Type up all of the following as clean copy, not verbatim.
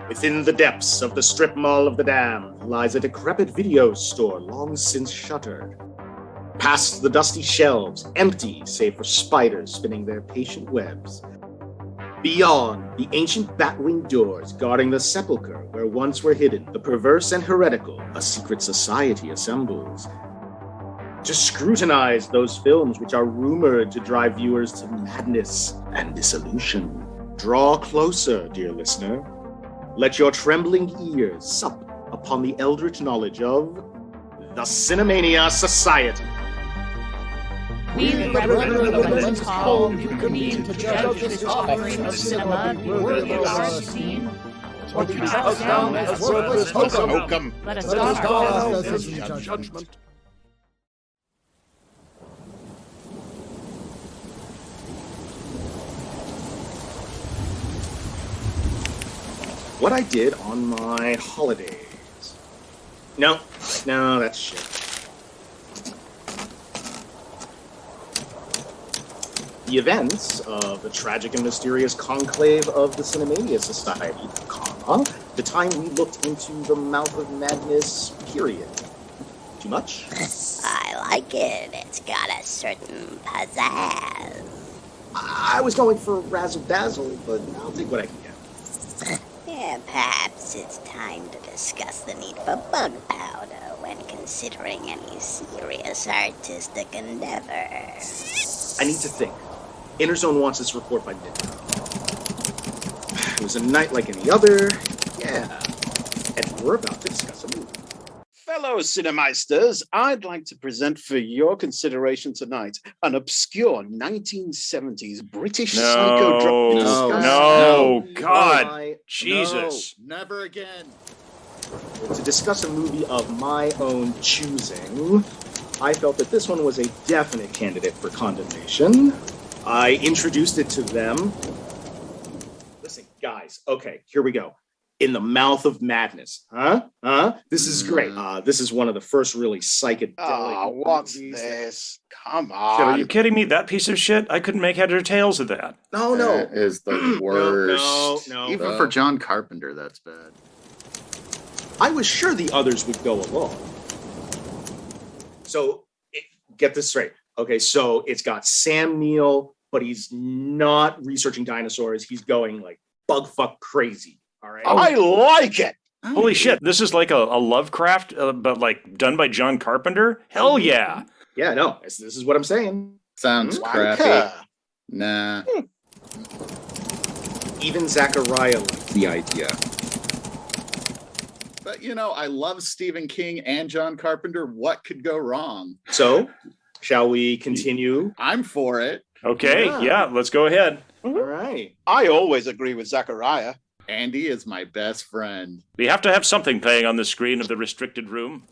Within the depths of the strip mall of the Damned lies a decrepit video store long since shuttered. Past the dusty shelves, empty save for spiders spinning their patient webs. Beyond the ancient bat-winged doors guarding the sepulchre where once were hidden the perverse and heretical, a secret society assembles. To scrutinize those films which are rumored to drive viewers to madness and dissolution. Draw closer, dear listener. Let your trembling ears sup upon the eldritch knowledge of the Cinemania Society. We, the brethren of the Lens Call, you convene to judge this offering of cinema be worthy of our scene, or to cast down as worthless hokum. Let us God in judgment. What I did on my holidays. No, that's shit. The events of the tragic and mysterious conclave of the Cinemania Society, comma, the time we looked into the mouth of madness, period. Too much? I like it. It's got a certain pizzazz. I was going for razzle-dazzle, but I'll take what I can get. Yeah, perhaps it's time to discuss the need for bug powder when considering any serious artistic endeavor. I need to think. Interzone wants this report by midnight. It was a night like any other. Yeah. And we're about to discuss a movie. Fellow Cinemeisters, I'd like to present for your consideration tonight an obscure 1970s British psychodrama. No, God, Jesus. No, never again. To discuss a movie of my own choosing, I felt that this one was a definite candidate for condemnation. I introduced it to them. Listen, guys, okay, here we go. In the Mouth of Madness. This is great. This is one of the first really psychedelic what's movies. this? Come Are on. you kidding me? That piece of shit? I couldn't make heads or tails of that. No. That is the worst. No. Even for John Carpenter, that's bad. I was sure the others would go along. So, get this straight. Okay, so it's got Sam Neill, but he's not researching dinosaurs. He's going like bug fuck crazy. All right. I like it. Holy shit, this is like a Lovecraft, but like done by John Carpenter? Hell yeah. Yeah, no, this is what I'm saying. Sounds crappy. Wanker. Nah. Even Zacharia liked the idea. But, I love Stephen King and John Carpenter. What could go wrong? So, shall we continue? I'm for it. Okay, yeah, let's go ahead. All right. I always agree with Zacharia. Andy is my best friend. We have to have something playing on the screen of the restricted room.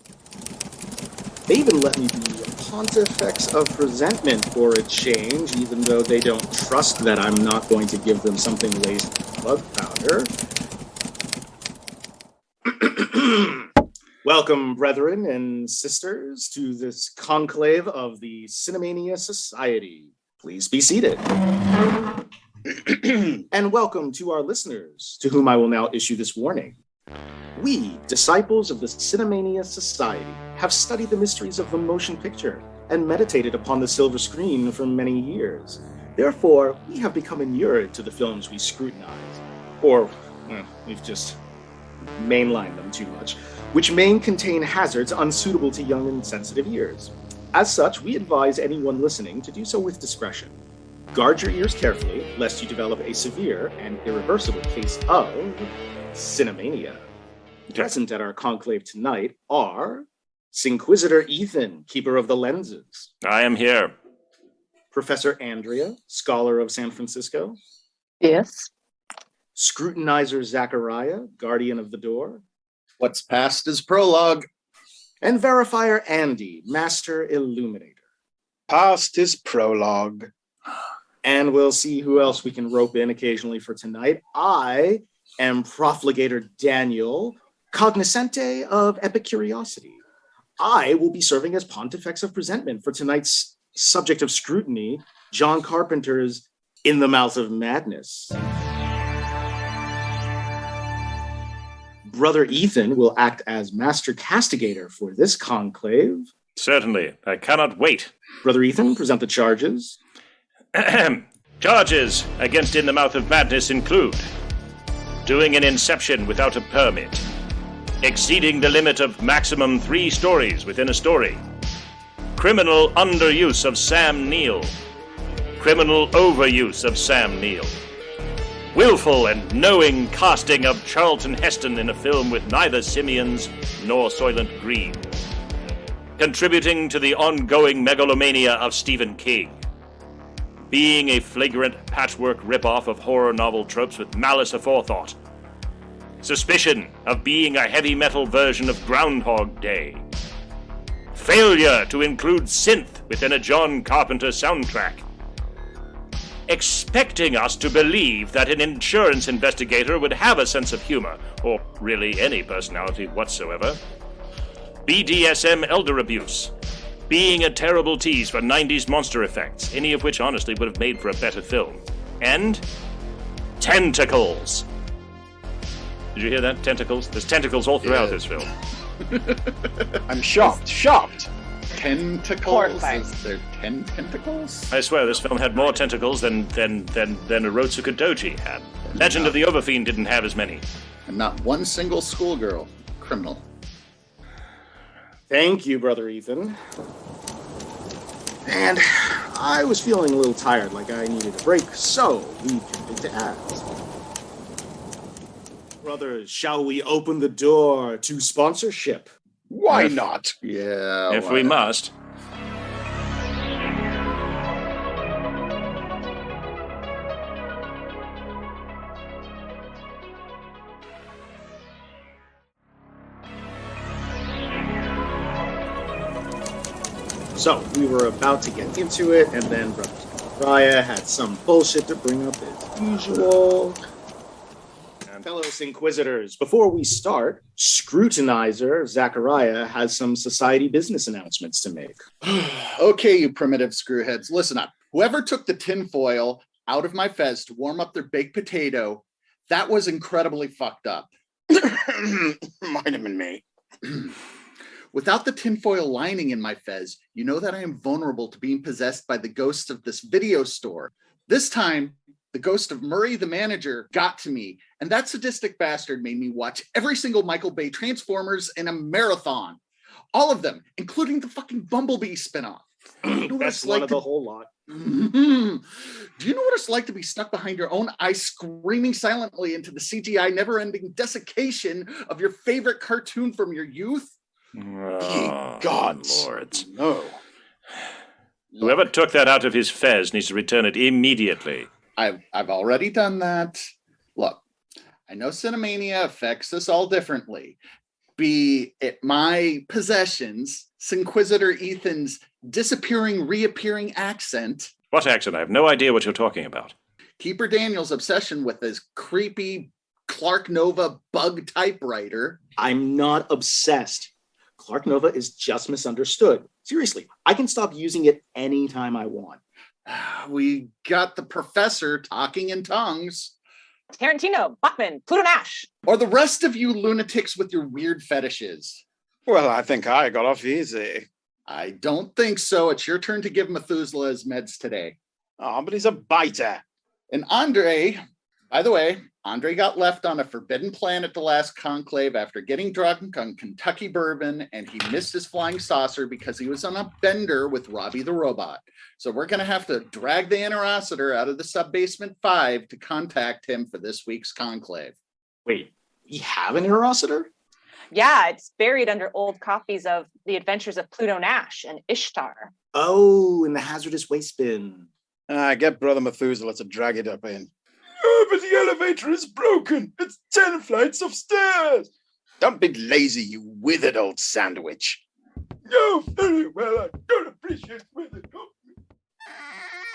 They even let me be a Pontifex of Presentment for a change, even though they don't trust that I'm not going to give them something laced with bug powder. Welcome, brethren and sisters, to this conclave of the Cinemania Society. Please be seated. And welcome to our listeners, to whom I will now issue this warning. We, disciples of the Cinemania Society, have studied the mysteries of the motion picture and meditated upon the silver screen for many years. Therefore, we have become inured to the films we scrutinize, or we've just mainlined them too much, which may contain hazards unsuitable to young and sensitive ears. As such, we advise anyone listening to do so with discretion. Guard your ears carefully, lest you develop a severe and irreversible case of Cinemania. Present at our conclave tonight are Sinquisitor Ethan, keeper of the lenses. I am here. Professor Andrea, scholar of San Francisco. Yes. Scrutinizer Zacharia, guardian of the door. What's past is prologue. And Verifier Andy, master illuminator. Past is prologue. And we'll see who else we can rope in occasionally for tonight. I am Profligator Daniel, cognoscente of Epicuriosity. I will be serving as Pontifex of Presentment for tonight's subject of scrutiny, John Carpenter's In the Mouth of Madness. Brother Ethan will act as Master Castigator for this conclave. Certainly. I cannot wait. Brother Ethan, present the charges. Charges against In the Mouth of Madness include doing an inception without a permit, exceeding the limit of maximum 3 stories within a story, criminal underuse of Sam Neill, criminal overuse of Sam Neill, willful and knowing casting of Charlton Heston in a film with neither Simians nor Soylent Green, contributing to the ongoing megalomania of Stephen King, being a flagrant patchwork ripoff of horror novel tropes with malice aforethought, suspicion of being a heavy metal version of Groundhog Day, failure to include synth within a John Carpenter soundtrack, expecting us to believe that an insurance investigator would have a sense of humor, or really any personality whatsoever, BDSM elder abuse, being a terrible tease for 90s monster effects, any of which honestly would have made for a better film, and tentacles. Did you hear that? Tentacles? There's tentacles all throughout this film. I'm shocked. Tentacles? Is there 10 tentacles? I swear this film had more tentacles than Arotsuka Doji had. Legend of the Overfiend didn't have as many. And not one single schoolgirl criminal. Thank you, Brother Ethan. And I was feeling a little tired, like I needed a break, so we jumped into ads. Brothers, shall we open the door to sponsorship? Why not? Yeah. If we must. So, we were about to get into it, and then Brother Zacharia had some bullshit to bring up as usual. And fellow Inquisitors, before we start, Scrutinizer Zacharia has some society business announcements to make. Okay, you primitive screwheads, listen up. Whoever took the tinfoil out of my fez to warm up their baked potato, that was incredibly fucked up. Might have been me. Without the tinfoil lining in my fez, you know that I am vulnerable to being possessed by the ghosts of this video store. This time, the ghost of Murray the manager got to me, and that sadistic bastard made me watch every single Michael Bay Transformers in a marathon. All of them, including the fucking Bumblebee spinoff. You know That's one of the whole lot. Do you know what it's like to be stuck behind your own eyes, screaming silently into the CGI never-ending desiccation of your favorite cartoon from your youth? Oh, gods. Lords. No. Whoever took that out of his fez needs to return it immediately. I've already done that. Look, I know Cinemania affects us all differently. Be it my possessions, Inquisitor Ethan's disappearing, reappearing accent. What accent? I have no idea what you're talking about. Keeper Daniel's obsession with his creepy Clark Nova bug typewriter. I'm not obsessed. Clark Nova is just misunderstood. Seriously, I can stop using it anytime I want. We got the professor talking in tongues. Tarantino, Bachman, Pluto Nash. Or the rest of you lunatics with your weird fetishes. Well, I think I got off easy. I don't think so. It's your turn to give Methuselah his meds today. Oh, but he's a biter. And Andre, by the way, Andre got left on a forbidden planet the last conclave after getting drunk on Kentucky bourbon, and he missed his flying saucer because he was on a bender with Robbie the robot. So we're going to have to drag the Interocitor out of the Subbasement 5 to contact him for this week's conclave. Wait, we have an Interocitor? Yeah, it's buried under old copies of The Adventures of Pluto Nash and Ishtar. Oh, in the hazardous waste bin. Get Brother Methuselah to drag it up in. Oh, but the elevator is broken. It's 10 flights of stairs. Don't be lazy, you withered old sandwich. Oh, very well. I don't appreciate withered.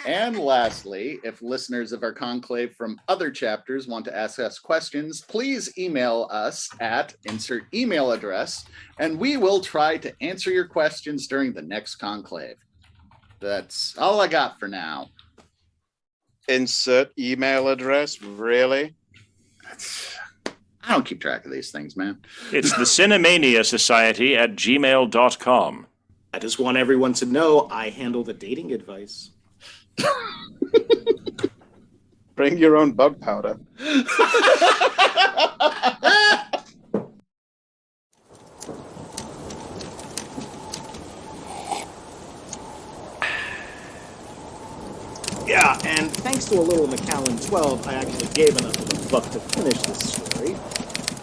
And lastly, if listeners of our conclave from other chapters want to ask us questions, please email us at insert email address, and we will try to answer your questions during the next conclave. That's all I got for now. Insert email address? Really? I don't keep track of these things, man. It's the Cinemania Society at gmail.com. I just want everyone to know I handle the dating advice. Bring your own bug powder. Yeah, and thanks to a little Macallan 12, I actually gave enough of a fuck to finish this story.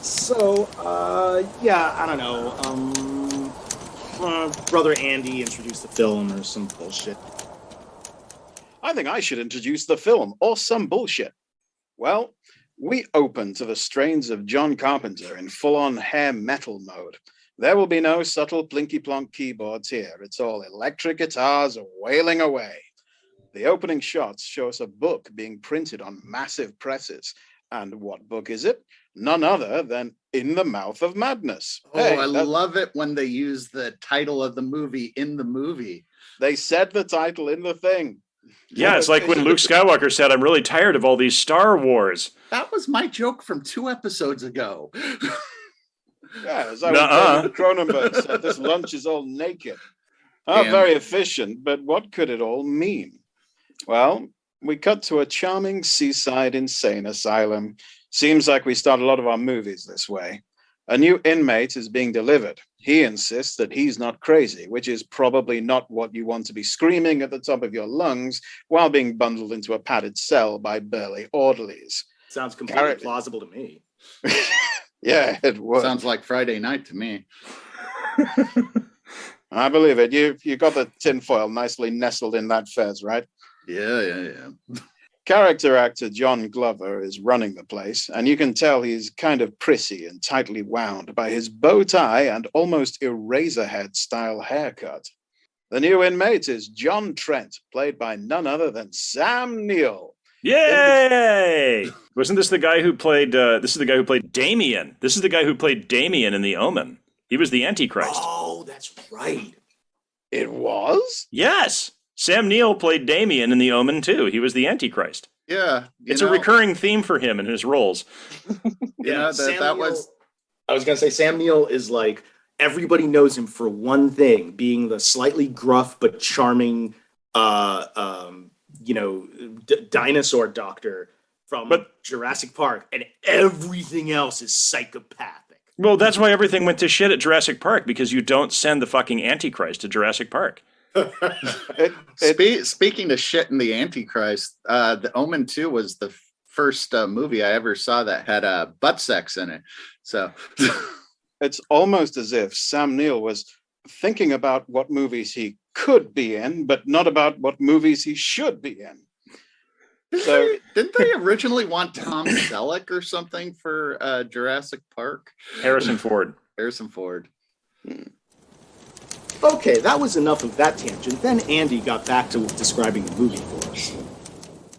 So, I don't know. Brother Andy introduced the film or some bullshit. I think I should introduce the film, or some bullshit. Well, we open to the strains of John Carpenter in full-on hair metal mode. There will be no subtle plinky-plonk keyboards here. It's all electric guitars wailing away. The opening shots show us a book being printed on massive presses. And what book is it? None other than In the Mouth of Madness. Oh, I love it when they use the title of the movie in the movie. They said the title in the thing. Yeah, it's like when Luke Skywalker said, I'm really tired of all these Star Wars. That was my joke from 2 episodes ago. Yeah, as I was Cronenberg said, this lunch is all naked. Oh, very efficient, but what could it all mean? Well, we cut to a charming seaside insane asylum. Seems like we start a lot of our movies this way. A new inmate is being delivered. He insists that he's not crazy, which is probably not what you want to be screaming at the top of your lungs while being bundled into a padded cell by burly orderlies. Sounds completely plausible to me. Yeah, it would. Sounds like Friday night to me. I believe it. You got the tinfoil nicely nestled in that fez, right? Yeah. Character actor John Glover is running the place, and you can tell he's kind of prissy and tightly wound by his bow tie and almost Eraserhead style haircut. The new inmate is John Trent, played by none other than Sam Neill. Yay! Wasn't this the guy who played? This is the guy who played Damien. This is the guy who played Damien in The Omen. He was the Antichrist. Oh, that's right. It was? Yes. Sam Neill played Damien in The Omen, too. He was the Antichrist. Yeah. It's a recurring theme for him in his roles. That was... I was going to say, Sam Neill is like, everybody knows him for one thing, being the slightly gruff but charming, dinosaur doctor from Jurassic Park, and everything else is psychopathic. Well, that's why everything went to shit at Jurassic Park, because you don't send the fucking Antichrist to Jurassic Park. Speaking of shit in the Antichrist, The Omen 2 was the first movie I ever saw that had butt sex in it. So it's almost as if Sam Neill was thinking about what movies he could be in, but not about what movies he should be in. Didn't they originally want Tom Selleck or something for Jurassic Park? Harrison Ford. Okay, that was enough of that tangent. Then Andy got back to describing the movie for us.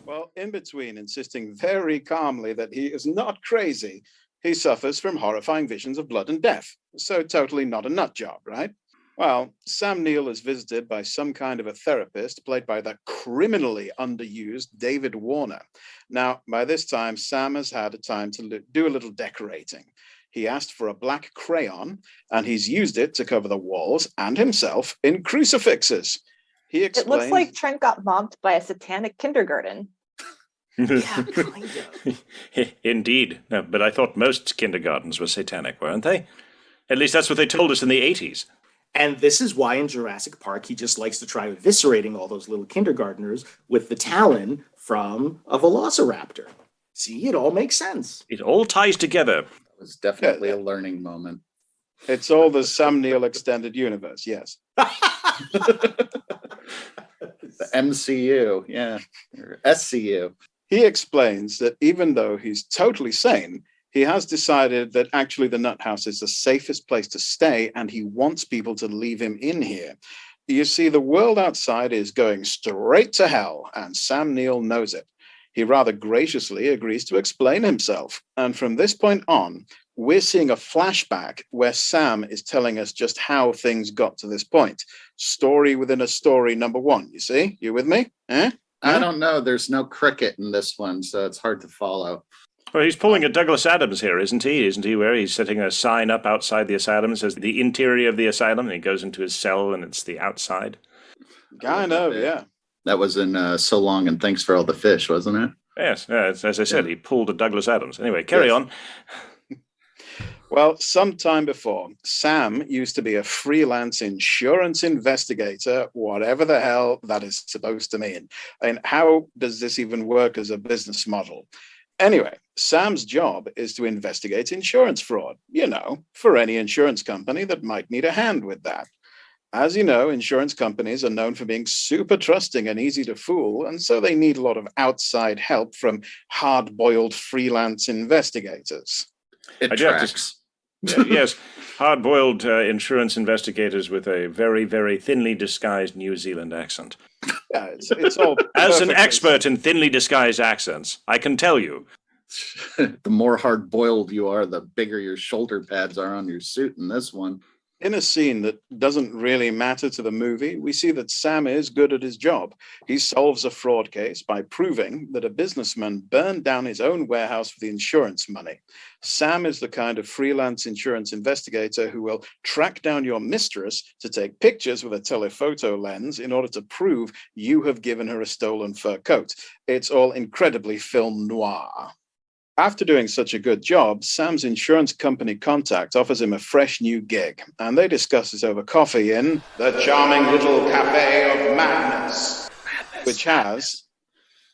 Well, in between insisting very calmly that he is not crazy, he suffers from horrifying visions of blood and death. So totally not a nut job, right? Well, Sam Neill is visited by some kind of a therapist played by the criminally underused David Warner. Now, by this time, Sam has had a time to do a little decorating. He asked for a black crayon, and he's used it to cover the walls and himself in crucifixes. He explains... It looks like Trent got mobbed by a satanic kindergarten. Yeah, kind of. Indeed. No, but I thought most kindergartens were satanic, weren't they? At least that's what they told us in the 80s. And this is why in Jurassic Park, he just likes to try eviscerating all those little kindergartners with the talon from a velociraptor. See, it all makes sense. It all ties together. It was definitely a learning moment. It's all the Sam Neill extended universe, yes. The MCU, yeah, or SCU. He explains that even though he's totally sane, he has decided that actually the nut house is the safest place to stay, and he wants people to leave him in here. You see, the world outside is going straight to hell, and Sam Neill knows it. He rather graciously agrees to explain himself. And from this point on, we're seeing a flashback where Sam is telling us just how things got to this point. Story within a story, number one. You see? You with me? I don't know. There's no cricket in this one, so it's hard to follow. Well, he's pulling a Douglas Adams here, isn't he? Isn't he, where he's setting a sign up outside the asylum that says the interior of the asylum, and he goes into his cell, and it's the outside? Kind of, yeah. That was in So Long and Thanks for All the Fish, wasn't it? Yes, as I said, he pulled a Douglas Adams. Anyway, carry on. Well, some time before, Sam used to be a freelance insurance investigator, whatever the hell that is supposed to mean. And how does this even work as a business model? Anyway, Sam's job is to investigate insurance fraud, for any insurance company that might need a hand with that. As you know, insurance companies are known for being super trusting and easy to fool, and so they need a lot of outside help from hard-boiled freelance investigators. It tracks. Yes, hard-boiled insurance investigators with a very, very thinly disguised New Zealand accent. Yeah, it's all As an expert in thinly disguised accents, I can tell you. The more hard-boiled you are, the bigger your shoulder pads are on your suit in this one. In a scene that doesn't really matter to the movie, we see that Sam is good at his job. He solves a fraud case by proving that a businessman burned down his own warehouse for the insurance money. Sam is the kind of freelance insurance investigator who will track down your mistress to take pictures with a telephoto lens in order to prove you have given her a stolen fur coat. It's all incredibly film noir. After doing such a good job, Sam's insurance company contact offers him a fresh new gig, and they discuss it over coffee in the charming little Cafe of Madness, which has,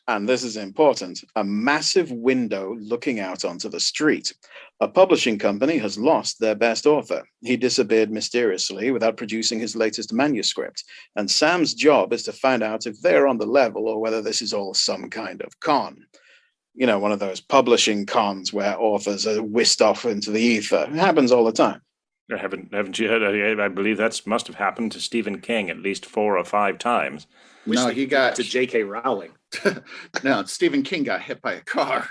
and this is important, a massive window looking out onto the street. A publishing company has lost their best author. He disappeared mysteriously without producing his latest manuscript, and Sam's job is to find out if they're on the level or whether this is all some kind of con. One of those publishing cons where authors are whisked off into the ether. It happens all the time. Haven't you heard? I believe that must have happened to Stephen King at least 4 or 5 times. No, he got to J.K. Rowling. No, Stephen King got hit by a car.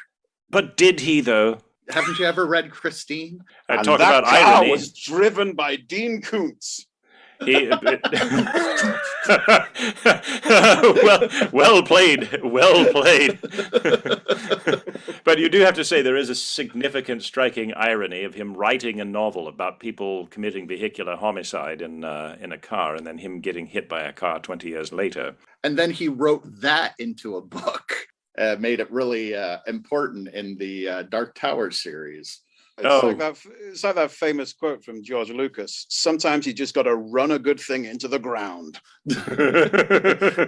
But did he, though? Haven't you ever read Christine? Talk about car irony. Was driven by Dean Koontz. Well played. But you do have to say there is a significant, striking irony of him writing a novel about people committing vehicular homicide in a car, and then him getting hit by a car 20 years later. And then he wrote that into a book, made it really important in the Dark Tower series. It's like that famous quote from George Lucas. Sometimes you just got to run a good thing into the ground.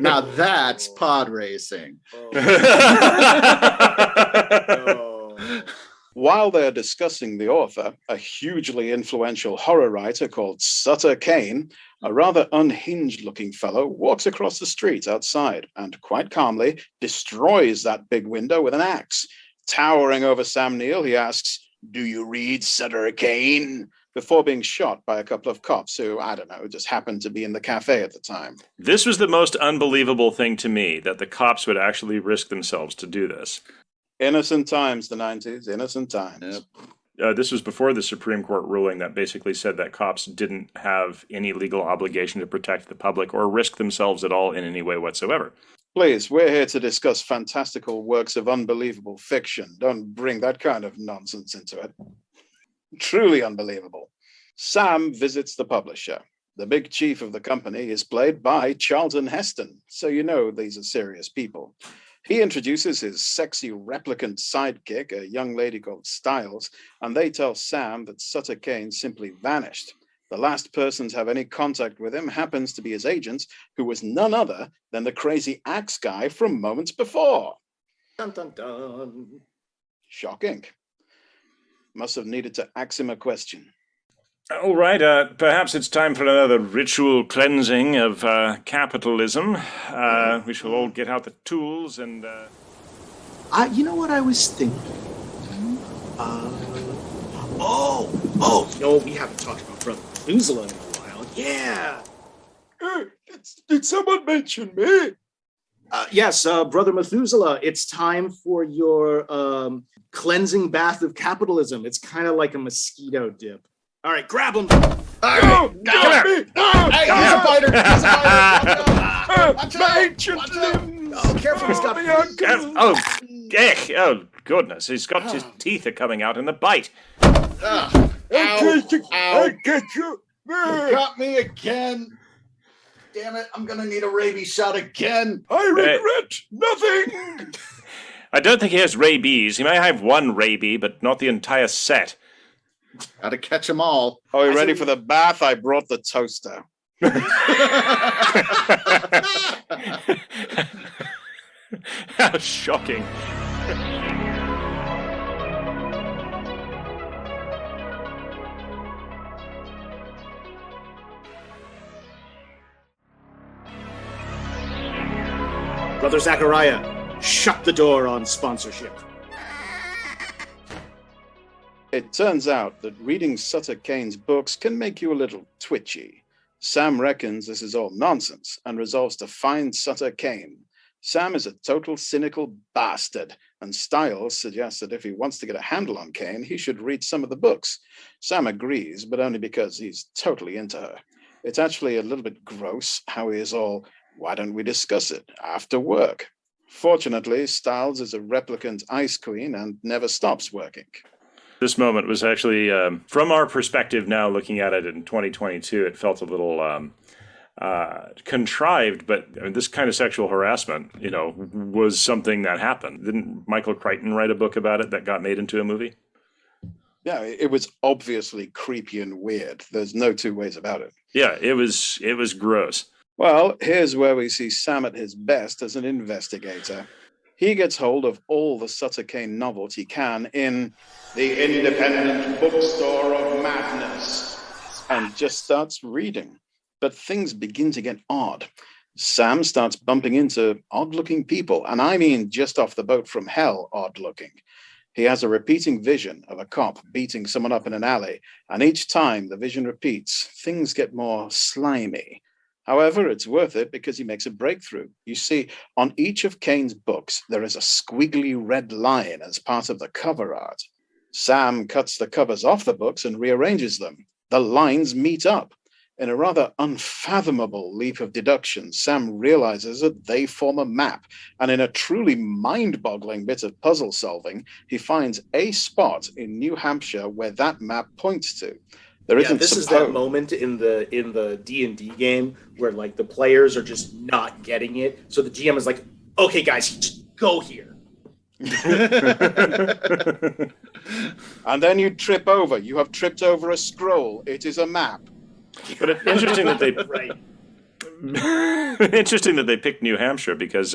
Now that's pod racing. While they're discussing the author, a hugely influential horror writer called Sutter Kane, a rather unhinged-looking fellow, walks across the street outside and quite calmly destroys that big window with an axe. Towering over Sam Neill, he asks, "Do you read Sutter Kane?" before being shot by a couple of cops who, I don't know, just happened to be in the cafe at the time. This was the most unbelievable thing to me, that the cops would actually risk themselves to do this. Innocent times, the 90s, innocent times. Yep. This was before the Supreme Court ruling that basically said that cops didn't have any legal obligation to protect the public or risk themselves at all in any way whatsoever. Please, we're here to discuss fantastical works of unbelievable fiction. Don't bring that kind of nonsense into it. Truly unbelievable. Sam visits the publisher. The big chief of the company is played by Charlton Heston, so you know these are serious people. He introduces his sexy replicant sidekick, a young lady called Styles, and they tell Sam that Sutter Kane simply vanished. The last person to have any contact with him happens to be his agent, who was none other than the crazy axe guy from moments before. Dun, dun, dun. Shocking. Must have needed to ask him a question. All right, perhaps it's time for another ritual cleansing of capitalism. We shall all get out the tools and... You know what I was thinking? We haven't talked about Brother Methuselah in a while. Yeah. Did someone mention me? Yes, Brother Methuselah, it's time for your cleansing bath of capitalism. It's kind of like a mosquito dip. All right, grab him. No, come here. Hey, he's a fighter. He's a fighter. my ancient limbs. Oh, careful, he's got... Oh, Oh, goodness. He's got his teeth are coming out in the bite. Ow, I get you. You got me again. Damn it, I'm gonna need a rabies shot again. I regret nothing. I don't think he has rabies. He may have one rabies, but not the entire set. Gotta catch them all. Are we ready for the bath? I brought the toaster. How shocking. Brother Zacharia, shut the door on sponsorship. It turns out that reading Sutter Kane's books can make you a little twitchy. Sam reckons this is all nonsense and resolves to find Sutter Kane. Sam is a total cynical bastard, and Stiles suggests that if he wants to get a handle on Kane, he should read some of the books. Sam agrees, but only because he's totally into her. It's actually a little bit gross how he is all, why don't we discuss it after work? Fortunately, Stiles is a replicant ice queen and never stops working. This moment was actually, from our perspective now, looking at it in 2022, it felt a little contrived, but I mean, this kind of sexual harassment, was something that happened. Didn't Michael Crichton write a book about it that got made into a movie? Yeah, it was obviously creepy and weird. There's no two ways about it. Yeah, it was gross. Well, here's where we see Sam at his best as an investigator. He gets hold of all the Sutter Kane novels he can in the Independent Bookstore of Madness and just starts reading. But things begin to get odd. Sam starts bumping into odd-looking people, and I mean just off the boat from hell odd-looking. He has a repeating vision of a cop beating someone up in an alley, and each time the vision repeats, things get more slimy. However, it's worth it because he makes a breakthrough. You see, on each of Kane's books, there is a squiggly red line as part of the cover art. Sam cuts the covers off the books and rearranges them. The lines meet up. In a rather unfathomable leap of deduction, Sam realizes that they form a map, and in a truly mind-boggling bit of puzzle solving, he finds a spot in New Hampshire where that map points to. This is that moment in the D&D game where like the players are just not getting it. So the GM is like, "Okay, guys, just go here." And then you trip over. You have tripped over a scroll. It is a map. But it's interesting that they Right. interesting that they picked New Hampshire because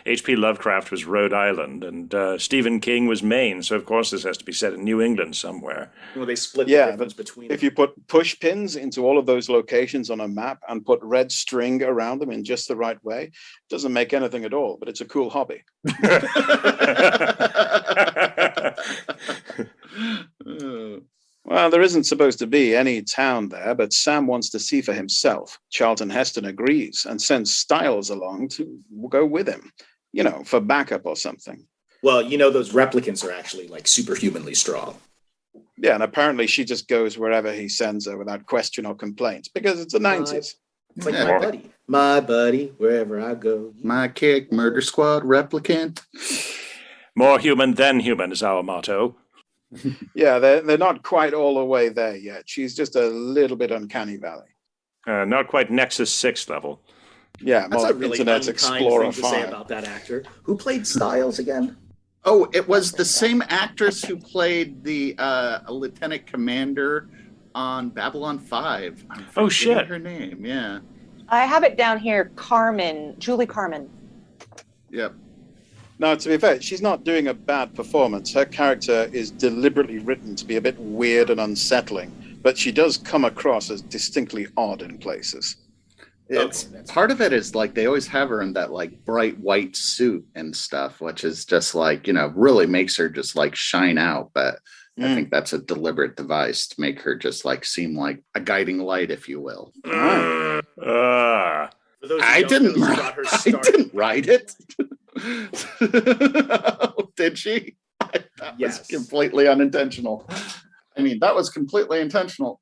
H.P. Lovecraft was Rhode Island and Stephen King was Maine. So of course this has to be set in New England somewhere. Well, they split the difference between if you put push pins into all of those locations on a map and put red string around them in just the right way, it doesn't make anything at all, but it's a cool hobby. Well, there isn't supposed to be any town there, but Sam wants to see for himself. Charlton Heston agrees and sends Stiles along to go with him, for backup or something. Well, those replicants are actually like superhumanly strong. Yeah, and apparently she just goes wherever he sends her without question or complaint because it's the 90s. It's like my buddy. My buddy, wherever I go. My kick, murder squad, replicant. More human than human is our motto. Yeah, they're not quite all the way there yet. She's just a little bit uncanny valley. Not quite Nexus 6 level. Yeah, That's more a really Internet unkind Explorer thing to say 5. about that actor. Who played Stiles again? Oh, it was the same actress who played the lieutenant commander on Babylon 5. Oh, shit. Her name, yeah. I have it down here, Julie Carmen. Yep. Now, to be fair, she's not doing a bad performance. Her character is deliberately written to be a bit weird and unsettling, but she does come across as distinctly odd in places. Part of it is like they always have her in that like bright white suit and stuff, which is just like, really makes her just like shine out. But I think that's a deliberate device to make her just like seem like a guiding light, if you will. Right. I didn't write it. Did she? That was completely unintentional. I mean, that was completely intentional.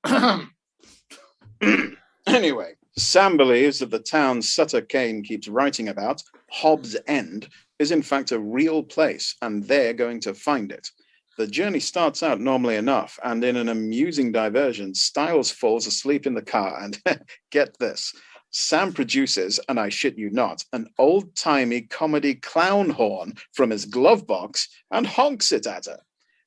Anyway, Sam believes that the town Sutter Kane keeps writing about, Hobbs End, is in fact a real place, and they're going to find it. The journey starts out normally enough, and in an amusing diversion, Styles falls asleep in the car, and get this, Sam produces, and I shit you not, an old-timey comedy clown horn from his glove box and honks it at her.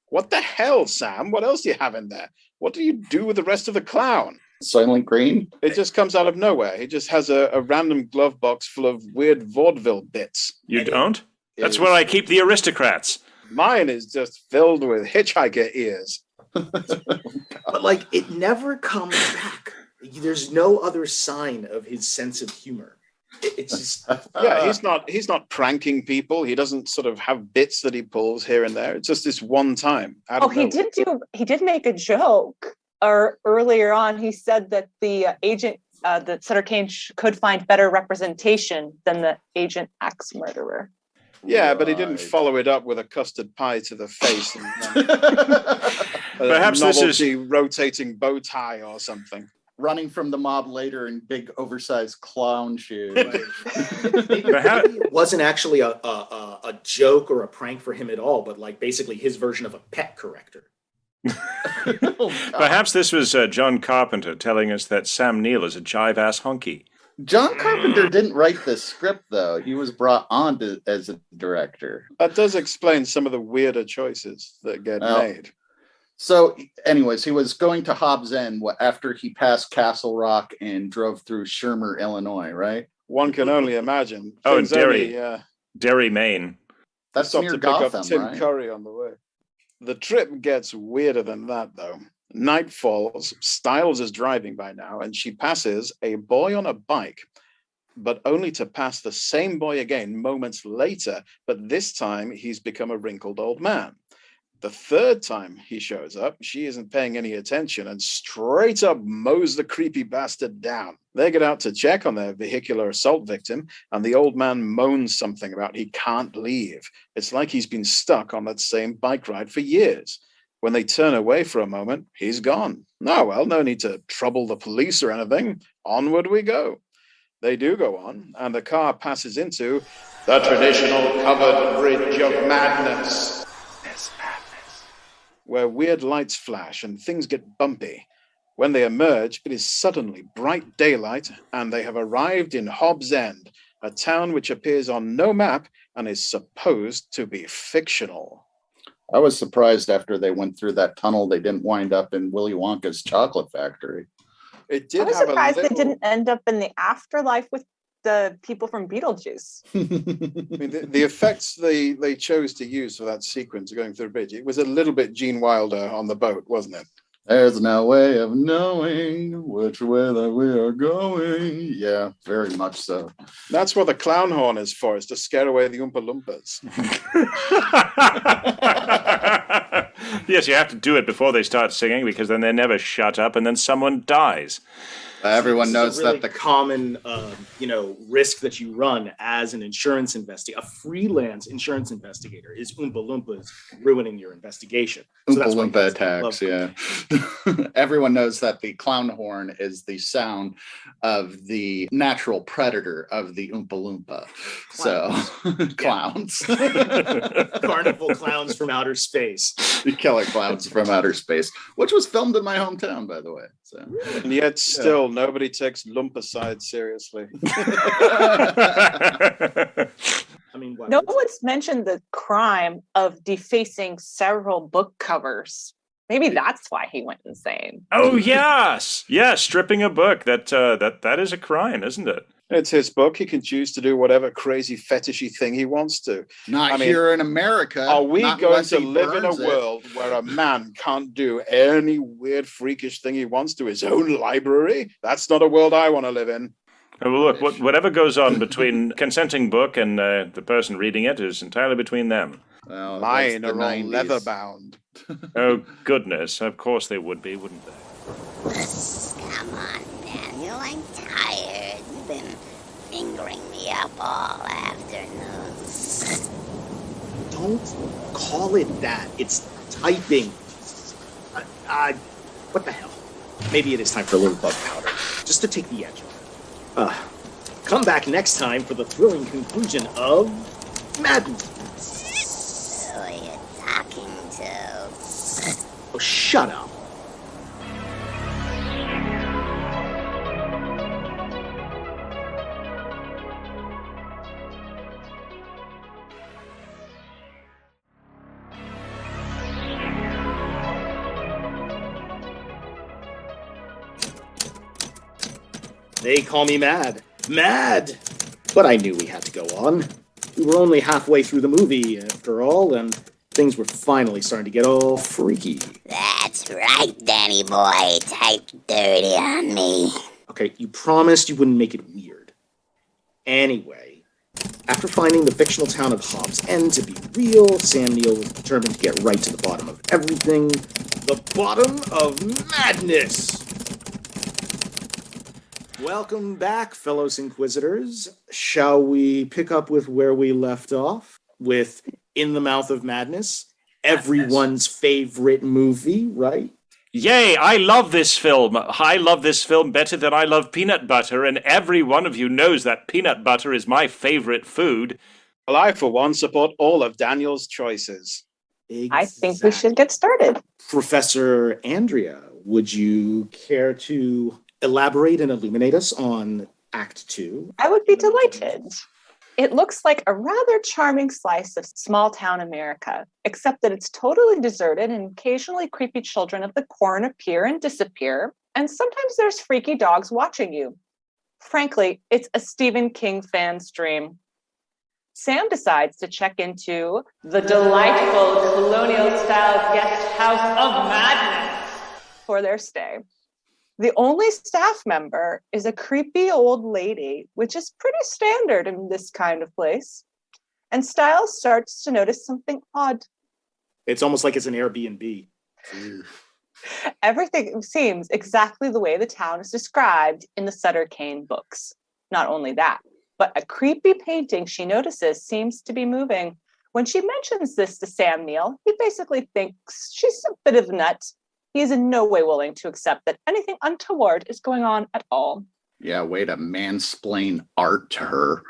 What the hell, Sam? What else do you have in there? What do you do with the rest of the clown? Silent Green? It just comes out of nowhere. He just has a random glove box full of weird vaudeville bits. You don't? That's where I keep the aristocrats. Mine is just filled with hitchhiker ears. But like, it never comes back. There's no other sign of his sense of humor. It's just Yeah, he's not pranking people. He doesn't sort of have bits that he pulls here and there. It's just this one time. He did make a joke. Or earlier on, he said that the agent, that Sutter Kane could find better representation than the Agent X murderer. Yeah, but he didn't follow it up with a custard pie to the face and Perhaps this is rotating bow tie or something. Running from the mob later in big oversized clown shoes. maybe it wasn't actually a joke or a prank for him at all, but like basically his version of a pet corrector. Perhaps this was John Carpenter telling us that Sam Neill is a jive-ass honky. John Carpenter didn't write this script, though. He was brought on as a director. That does explain some of the weirder choices that get made. So, anyways, he was going to Hobbs End after he passed Castle Rock and drove through Shermer, Illinois, right? One can only imagine. Oh, and Derry, Maine. That's Stopped near to pick Gotham, up Tim right? Curry on the way. The trip gets weirder than that, though. Night falls, Styles is driving by now, and she passes a boy on a bike, but only to pass the same boy again moments later, but this time he's become a wrinkled old man. The third time he shows up, she isn't paying any attention and straight up mows the creepy bastard down. They get out to check on their vehicular assault victim, and the old man moans something about he can't leave. It's like he's been stuck on that same bike ride for years. When they turn away for a moment, he's gone. Oh, well, no need to trouble the police or anything. Onward we go. They do go on, and the car passes into the traditional covered bridge of madness. Where weird lights flash and things get bumpy. When they emerge, it is suddenly bright daylight, and they have arrived in Hobbs End, a town which appears on no map and is supposed to be fictional. I was surprised after they went through that tunnel, they didn't wind up in Willy Wonka's chocolate factory. It did I was have surprised a little... they didn't end up in the afterlife with the people from Beetlejuice. I mean, the effects they chose to use for that sequence of going through the bridge, it was a little bit Gene Wilder on the boat, wasn't it? There's no way of knowing which way that we are going. Yeah, very much so. That's what the clown horn is for, is to scare away the Oompa Loompas. Yes, you have to do it before they start singing, because then they never shut up and then someone dies. Everyone knows really that the common, risk that you run as an insurance investigator, a freelance insurance investigator, is Oompa Loompas ruining your investigation. So Oompa Loompa attacks, yeah. Everyone knows that the clown horn is the sound of the natural predator of the Oompa Loompa. Clowns. So, clowns. Carnival clowns from outer space. The killer clowns from outer space, which was filmed in my hometown, by the way. So. And yet still, nobody takes Lumpicide seriously. I mean, No one's mentioned the crime of defacing several book covers. Maybe that's why he went insane. Oh, yes. Yeah, stripping a book. That is a crime, isn't it? It's his book. He can choose to do whatever crazy fetishy thing he wants to. Not here in America. Are we not going unless to he live in a burns it. world where a man can't do any weird, freakish thing he wants to his own library? That's not a world I want to live in. Oh, well, look, whatever goes on between consenting book and the person reading it is entirely between them. Well, Mine that's are the all 90s. leather bound. Oh, goodness. Of course they would be, wouldn't they? Come on, Daniel, I'm tired. You've been fingering me up all afternoon. Don't call it that. It's typing. What the hell? Maybe it is time for a little bug powder, just to take the edge off. Come back next time for the thrilling conclusion of Madness! Who are you talking to? Oh, shut up. They call me mad. Mad! But I knew we had to go on. We were only halfway through the movie, after all, and things were finally starting to get all freaky. That's right, Danny boy. Type dirty on me. Okay, you promised you wouldn't make it weird. Anyway, after finding the fictional town of Hobbs End to be real, Sam Neill was determined to get right to the bottom of everything. The bottom of madness! Welcome back, fellow Inquisitors. Shall we pick up with where we left off? With In the Mouth of Madness? Everyone's favorite movie, right? Yay, I love this film. I love this film better than I love peanut butter, and every one of you knows that peanut butter is my favorite food. Well, I, for one, support all of Daniel's choices. I think we should get started. Professor Andrea, would you care to elaborate and illuminate us on Act 2? I would be delighted. It looks like a rather charming slice of small-town America, except that it's totally deserted and occasionally creepy children of the corn appear and disappear, and sometimes there's freaky dogs watching you. Frankly, it's a Stephen King fan's dream. Sam decides to check into the delightful colonial-style guest house of madness for their stay. The only staff member is a creepy old lady, which is pretty standard in this kind of place. And Styles starts to notice something odd. It's almost like it's an Airbnb. Everything seems exactly the way the town is described in the Sutter Kane books. Not only that, but a creepy painting she notices seems to be moving. When she mentions this to Sam Neill, he basically thinks she's a bit of a nut. He is in no way willing to accept that anything untoward is going on at all. Yeah, way to mansplain art to her.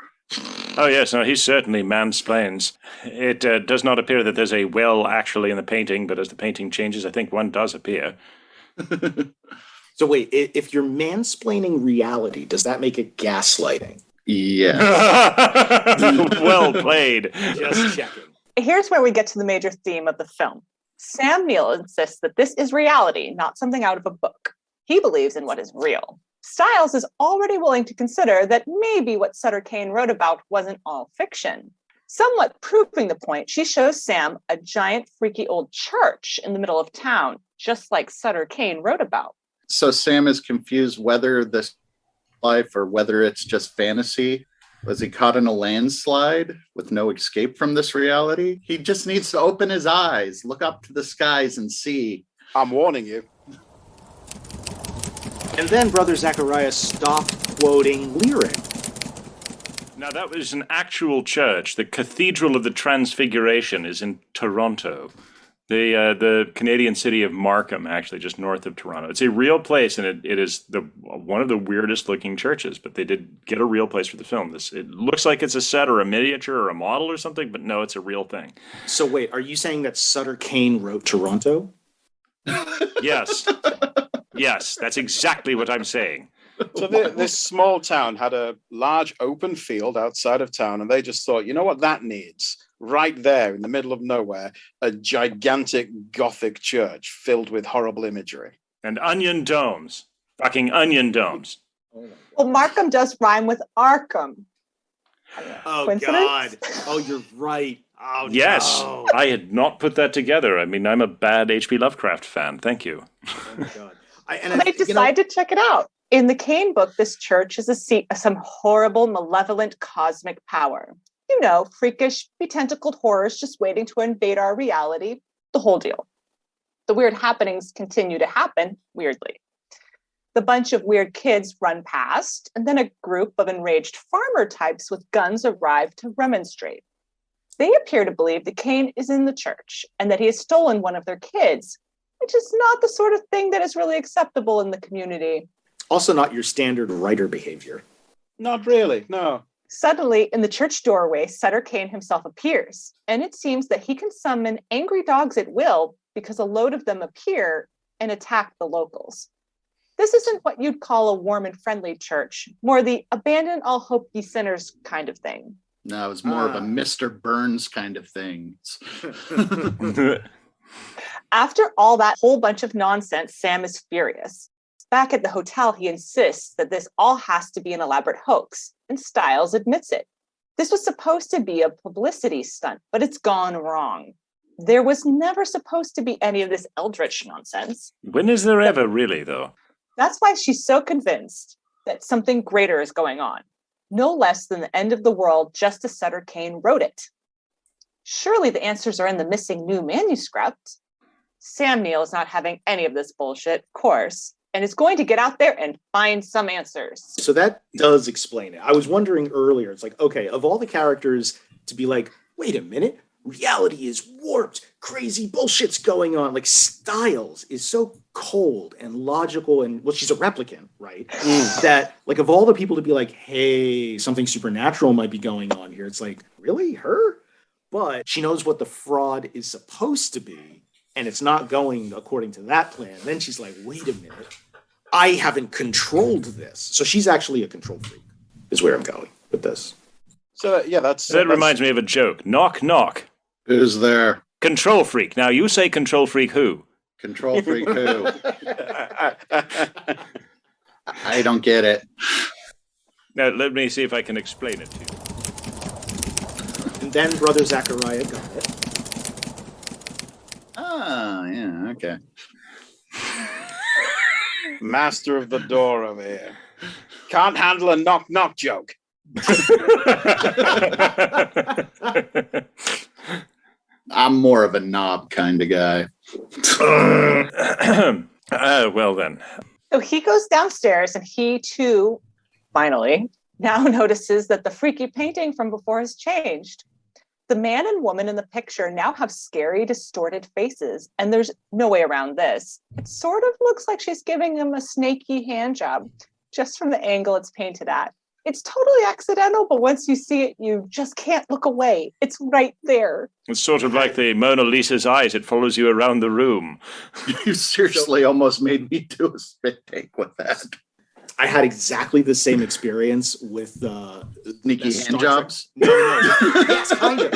Oh, yes, no, he certainly mansplains. It does not appear that there's a well actually in the painting, but as the painting changes, I think one does appear. So wait, if you're mansplaining reality, does that make it gaslighting? Yeah. Well played. Just checking. Here's where we get to the major theme of the film. Sam Neill insists that this is reality, not something out of a book. He believes in what is real. Styles is already willing to consider that maybe what Sutter Kane wrote about wasn't all fiction. Somewhat proving the point, she shows Sam a giant freaky old church in the middle of town, just like Sutter Kane wrote about. So Sam is confused whether this life or whether it's just fantasy. Was he caught in a landslide with no escape from this reality? He just needs to open his eyes, look up to the skies and see. I'm warning you. And then Brother Zacharia stopped quoting lyric. Now, that was an actual church. The Cathedral of the Transfiguration is in Toronto. The Canadian city of Markham, actually, just north of Toronto. It's a real place, and it is one of the weirdest looking churches, but they did get a real place for the film. It looks like it's a set or a miniature or a model or something, but no, it's a real thing. So wait, are you saying that Sutter Kane wrote Toronto? Yes. Yes, that's exactly what I'm saying. So this small town had a large open field outside of town, and they just thought, you know what that needs? Right there in the middle of nowhere, a gigantic Gothic church filled with horrible imagery. And onion domes. Fucking onion domes. Well, Markham does rhyme with Arkham. Oh, God. Oh, you're right. Oh, yes, no. I had not put that together. I mean, I'm a bad H.P. Lovecraft fan. Thank you. Oh, my God. They decide to check it out. In the Kane book, this church is a seat of some horrible, malevolent cosmic power. You know, freakish, betentacled horrors just waiting to invade our reality. The whole deal. The weird happenings continue to happen, weirdly. The bunch of weird kids run past, and then a group of enraged farmer types with guns arrive to remonstrate. They appear to believe that Kane is in the church, and that he has stolen one of their kids, which is not the sort of thing that is really acceptable in the community. Also not your standard writer behavior. Not really, no. Suddenly, in the church doorway, Sutter Kane himself appears, and it seems that he can summon angry dogs at will because a load of them appear and attack the locals. This isn't what you'd call a warm and friendly church, more the abandon all hope ye sinners kind of thing. No, it was more of a Mr. Burns kind of thing. After all that whole bunch of nonsense, Sam is furious. Back at the hotel, he insists that this all has to be an elaborate hoax, and Styles admits it. This was supposed to be a publicity stunt, but it's gone wrong. There was never supposed to be any of this eldritch nonsense. When is there ever, really, though? That's why she's so convinced that something greater is going on. No less than the end of the world, just as Sutter Kane wrote it. Surely the answers are in the missing new manuscript. Sam Neill is not having any of this bullshit, of course, and is going to get out there and find some answers. So that does explain it. I was wondering earlier, it's like, okay, of all the characters to be like, wait a minute, reality is warped, crazy bullshit's going on. Like Styles is so cold and logical, and well, she's a replicant, right? That like of all the people to be like, hey, something supernatural might be going on here. It's like, really, her? But she knows what the fraud is supposed to be, and it's not going according to that plan. Then she's like, wait a minute, I haven't controlled this. So she's actually a control freak, is where I'm going with this. So yeah, that reminds me of a joke. Knock, knock. Who's there? Control freak. Now you say control freak who? Control freak who? I don't get it. Now let me see if I can explain it to you. And then Brother Zacharia got it. Ah, yeah, okay. Master of the door over here. Can't handle a knock-knock joke. I'm more of a knob kind of guy. Well then. So he goes downstairs and he too, finally, now notices that the freaky painting from before has changed. The man and woman in the picture now have scary, distorted faces, and there's no way around this. It sort of looks like she's giving him a snaky hand job, just from the angle it's painted at. It's totally accidental, but once you see it, you just can't look away. It's right there. It's sort of like the Mona Lisa's eyes. It follows you around the room. You seriously almost made me do a spit take with that. I had exactly the same experience with sneaky hand jobs. No, it's kind of.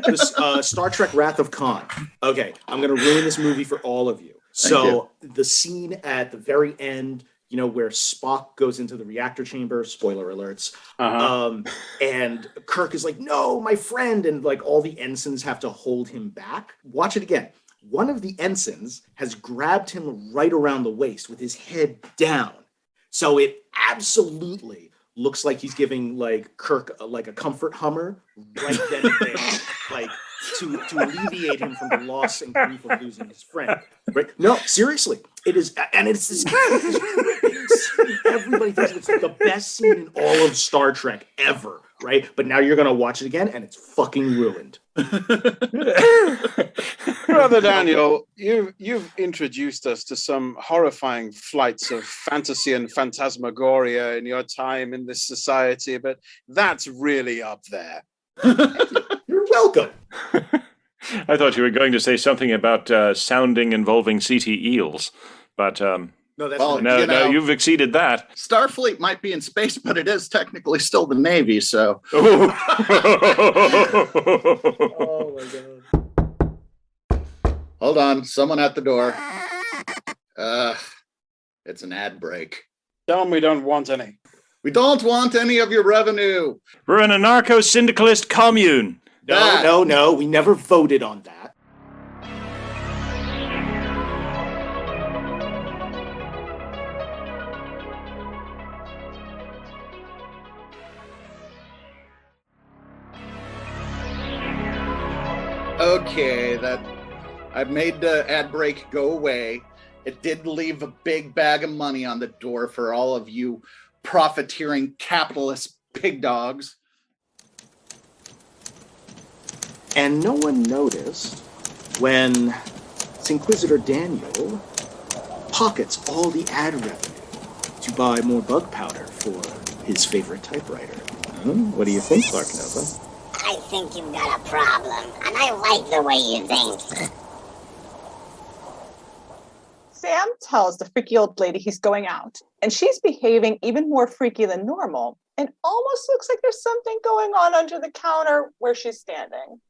This, Star Trek: Wrath of Khan. Okay, I'm gonna ruin this movie for all of you. So the scene at the very end, you know, where Spock goes into the reactor chamber. Spoiler alerts. And Kirk is like, "No, my friend," and like all the ensigns have to hold him back. Watch it again. One of the ensigns has grabbed him right around the waist with his head down. So it absolutely looks like he's giving like Kirk like a comfort hummer right then and there, like to alleviate him from the loss and grief of losing his friend. Right? No, seriously, it is, and it's this gripping scene. Everybody thinks it's the best scene in all of Star Trek ever, right? But now you're gonna watch it again, and it's fucking ruined. Brother Daniel, you've introduced us to some horrifying flights of fantasy and phantasmagoria in your time in this society, but that's really up there. You're welcome. I thought you were going to say something about sounding involving CT eels, but No, that's no, you've exceeded that. Starfleet might be in space, but it is technically still the Navy, so. Oh my god. Hold on, someone at the door. It's an ad break. Tell them we don't want any. We don't want any of your revenue. We're an anarcho-syndicalist commune. No, we never voted on that. Okay, I've made the ad break go away. It did leave a big bag of money on the door for all of you profiteering capitalist pig dogs. And no one noticed when Inquisitor Daniel pockets all the ad revenue to buy more bug powder for his favorite typewriter. What do you think, Clark Nova? I think you've got a problem, and I like the way you think. Sam tells the freaky old lady he's going out, and she's behaving even more freaky than normal, and almost looks like there's something going on under the counter where she's standing.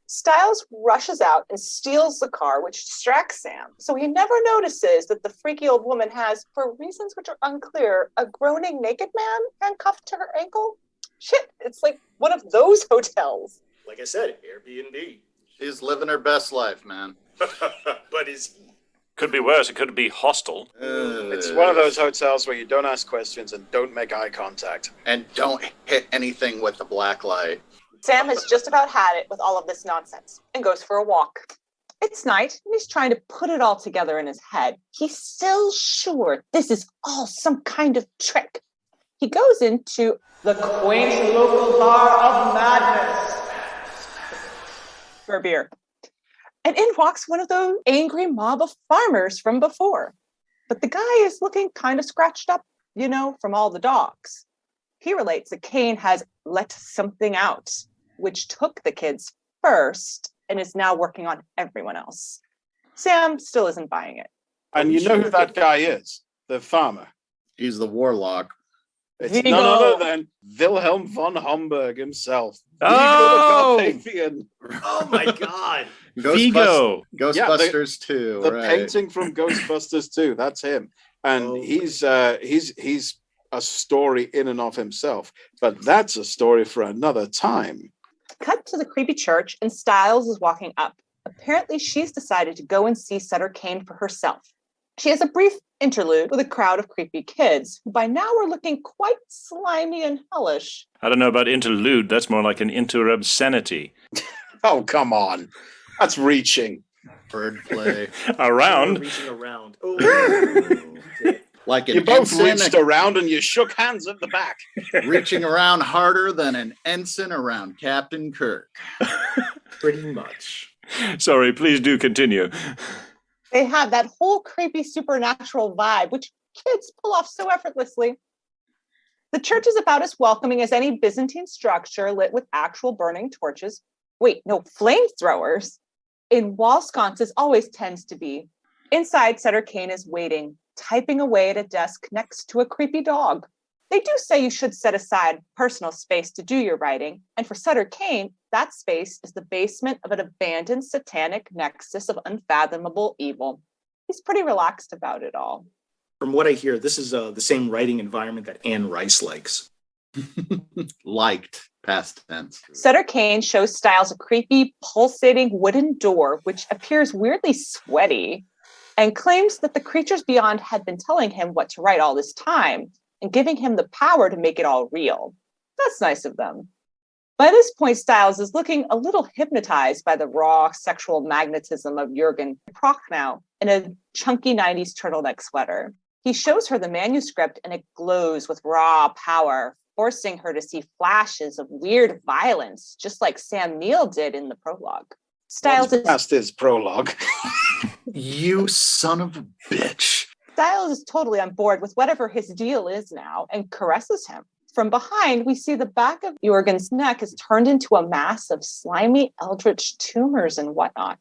Stiles rushes out and steals the car, which distracts Sam, so he never notices that the freaky old woman has, for reasons which are unclear, a groaning naked man handcuffed to her ankle. Shit, it's like one of those hotels. Like I said, Airbnb. She's living her best life, man. But is he? Could be worse. It could be hostile. It's one of those hotels where you don't ask questions and don't make eye contact. And don't hit anything with the black light. Sam has just about had it with all of this nonsense and goes for a walk. It's night, and he's trying to put it all together in his head. He's still sure this is all some kind of trick. He goes into the quaint local bar of madness for a beer. And in walks one of those angry mob of farmers from before. But the guy is looking kind of scratched up, from all the dogs. He relates that Cain has let something out, which took the kids first and is now working on everyone else. Sam still isn't buying it. And you know who that guy is? The farmer. He's the warlock. It's Vigo. none other than Wilhelm von Homburg himself. Oh! Vigo the Carpathian. Oh my God. Vigo. Ghostbusters 2. The right. painting from Ghostbusters 2. That's him. And he's a story in and of himself. But that's a story for another time. Cut to the creepy church, and Stiles is walking up. Apparently, she's decided to go and see Sutter Kane for herself. She has a brief interlude with a crowd of creepy kids, who by now are looking quite slimy and hellish. I don't know about interlude. That's more like an inter-obscenity. Oh, come on. That's reaching. Bird play. Around. Reaching around. Oh. Like an You both ensign reached around and you shook hands at the back. reaching around harder than an ensign around Captain Kirk. Pretty much. Sorry, please do continue. They have that whole creepy supernatural vibe, which kids pull off so effortlessly. The church is about as welcoming as any Byzantine structure lit with actual burning torches. Wait, no, flamethrowers. In wall sconces always tends to be. Inside, Sutter Kane is waiting, typing away at a desk next to a creepy dog. They do say you should set aside personal space to do your writing, and for Sutter Kane, that space is the basement of an abandoned satanic nexus of unfathomable evil. He's pretty relaxed about it all. From what I hear, this is the same writing environment that Anne Rice likes. Liked, past tense. Sutter Kane shows Stiles a creepy, pulsating wooden door, which appears weirdly sweaty, and claims that the creatures beyond had been telling him what to write all this time, and giving him the power to make it all real. That's nice of them. By this point, Stiles is looking a little hypnotized by the raw sexual magnetism of Jürgen Prochnow in a chunky 90s turtleneck sweater. He shows her the manuscript and it glows with raw power, forcing her to see flashes of weird violence, just like Sam Neill did in the prologue. Stiles is Past his prologue. You son of a bitch. Stiles is totally on board with whatever his deal is now and caresses him. From behind, we see the back of Jürgen's neck is turned into a mass of slimy eldritch tumors and whatnot.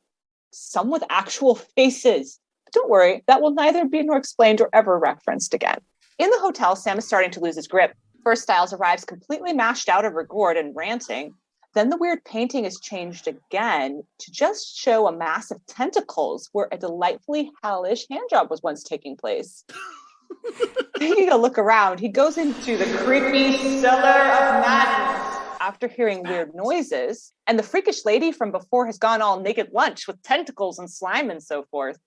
Some with actual faces. But don't worry, that will neither be nor explained or ever referenced again. In the hotel, Sam is starting to lose his grip. First, Stiles arrives completely mashed out of her gourd and ranting. Then the weird painting is changed again to just show a mass of tentacles where a delightfully hellish handjob was once taking place. Taking a look around, he goes into the creepy cellar of madness after hearing weird noises, and the freakish lady from before has gone all naked lunch with tentacles and slime and so forth.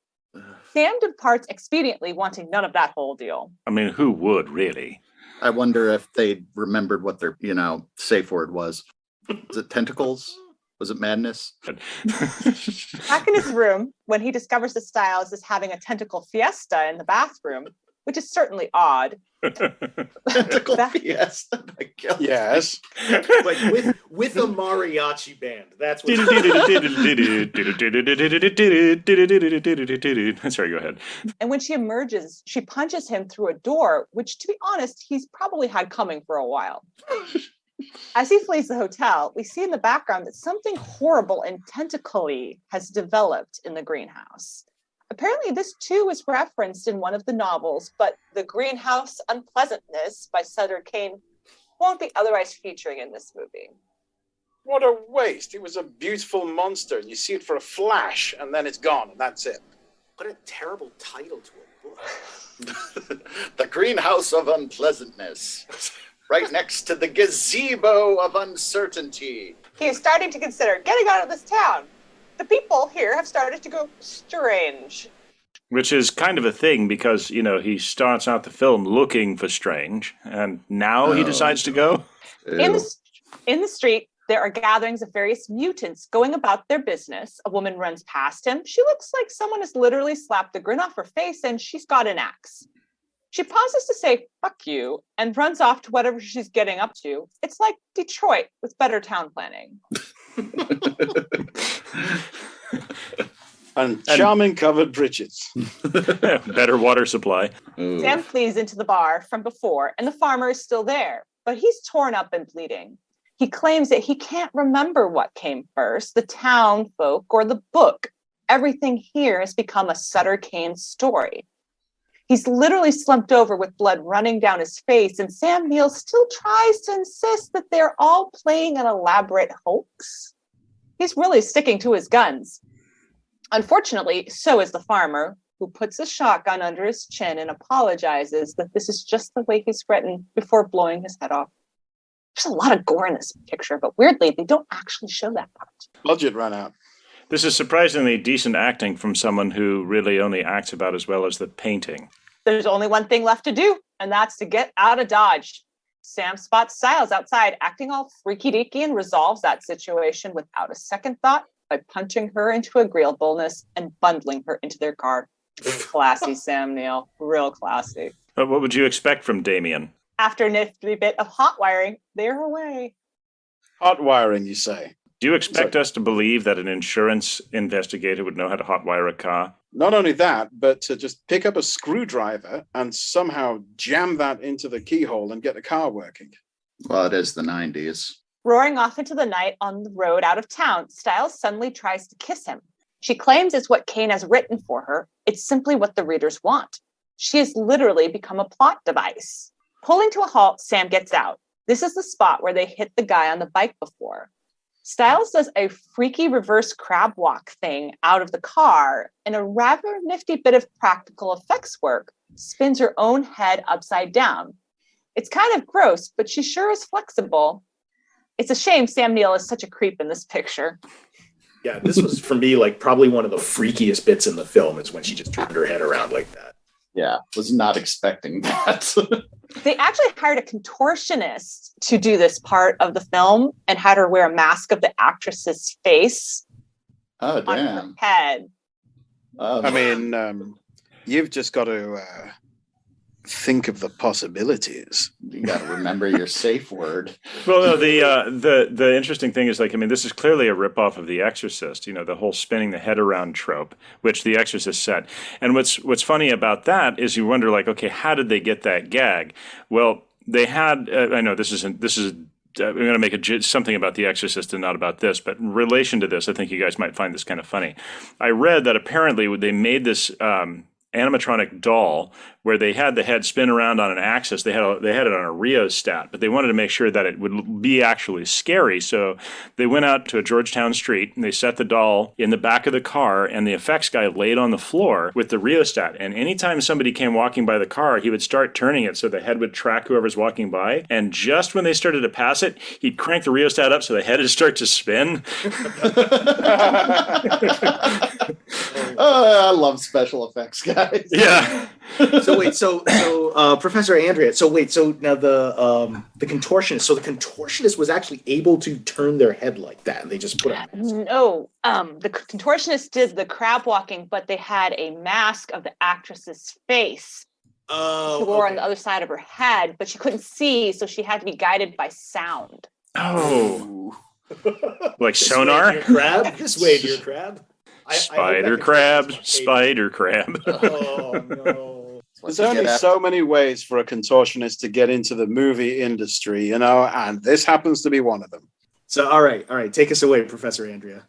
Sam departs expediently, wanting none of that whole deal. I mean, who would, really? I wonder if they remembered what their, safe word was. Was it tentacles? Was it madness? Back in his room, when he discovers that Stiles is having a tentacle fiesta in the bathroom, which is certainly odd. Tentacle fiesta. Yes. Like with a mariachi band. That's what. Sorry, go ahead. And when she emerges, she punches him through a door, which, to be honest, he's probably had coming for a while. As he flees the hotel, we see in the background that something horrible and tentacly has developed in the greenhouse. Apparently, this too was referenced in one of the novels, but The Greenhouse Unpleasantness by Sutter Kane won't be otherwise featuring in this movie. What a waste. It was a beautiful monster. You see it for a flash, and then it's gone, and that's it. What a terrible title to a book. The Greenhouse of Unpleasantness. Right next to the Gazebo of Uncertainty. He is starting to consider getting out of this town. The people here have started to go strange. Which is kind of a thing because, he starts out the film looking for strange, and now he decides to go. In the street, there are gatherings of various mutants going about their business. A woman runs past him. She looks like someone has literally slapped the grin off her face, and she's got an axe. She pauses to say, "fuck you," and runs off to whatever she's getting up to. It's like Detroit with better town planning. And charming covered breeches. Better water supply. Ooh. Sam flees into the bar from before, and the farmer is still there, but he's torn up and bleeding. He claims that he can't remember what came first, the town folk or the book. Everything here has become a Sutter Kane story. He's literally slumped over with blood running down his face, and Sam Neill still tries to insist that they're all playing an elaborate hoax. He's really sticking to his guns. Unfortunately, so is the farmer, who puts a shotgun under his chin and apologizes that this is just the way he's written before blowing his head off. There's a lot of gore in this picture, but weirdly, they don't actually show that part. Budget ran out. This is surprisingly decent acting from someone who really only acts about as well as the painting. There's only one thing left to do, and that's to get out of Dodge. Sam spots Stiles outside, acting all freaky-deaky, and resolves that situation without a second thought by punching her into agreeableness and bundling her into their car. Classy Sam Neill. Real classy. But what would you expect from Damien? After a nifty bit of hot wiring, they're away. Hot wiring, you say? Do you expect us to believe that an insurance investigator would know how to hotwire a car? Not only that, but to just pick up a screwdriver and somehow jam that into the keyhole and get the car working. Well, it is the 90s. Roaring off into the night on the road out of town, Stiles suddenly tries to kiss him. She claims it's what Kane has written for her. It's simply what the readers want. She has literally become a plot device. Pulling to a halt, Sam gets out. This is the spot where they hit the guy on the bike before. Stiles does a freaky reverse crab walk thing out of the car, and a rather nifty bit of practical effects work spins her own head upside down. It's kind of gross, but she sure is flexible. It's a shame Sam Neill is such a creep in this picture. Yeah, this was, for me, like probably one of the freakiest bits in the film is when she just turned her head around like that. Yeah, was not expecting that. They actually hired a contortionist to do this part of the film and had her wear a mask of the actress's face Oh, on her damn. head. I mean, you've just got to think of the possibilities. You got to remember your safe word. Well, no, the interesting thing is, this is clearly a ripoff of The Exorcist, the whole spinning the head around trope, which The Exorcist set. And what's funny about that is you wonder, okay, how did they get that gag? Well, they had, I know this is I'm going to make something about The Exorcist and not about this, but in relation to this, I think you guys might find this kind of funny. I read that apparently they made this animatronic doll where they had the head spin around on an axis. They had it on a rheostat, but they wanted to make sure that it would be actually scary. So they went out to a Georgetown street and they set the doll in the back of the car, and the effects guy laid on the floor with the rheostat. And anytime somebody came walking by the car, he would start turning it so the head would track whoever's walking by. And just when they started to pass it, he'd crank the rheostat up so the head would start to spin. I love special effects, guys. Yeah. So Professor Andrea, so now the contortionist, so the contortionist was actually able to turn their head like that, and they just put a No, the contortionist did the crab walking, but they had a mask of the actress's face. She wore on the other side of her head, but she couldn't see, so she had to be guided by sound. Oh. Like sonar? Way, dear crab. This way, dear crab. Spider crab. Oh no. There's only so many ways for a contortionist to get into the movie industry, and this happens to be one of them. So, all right. Take us away, Professor Andrea.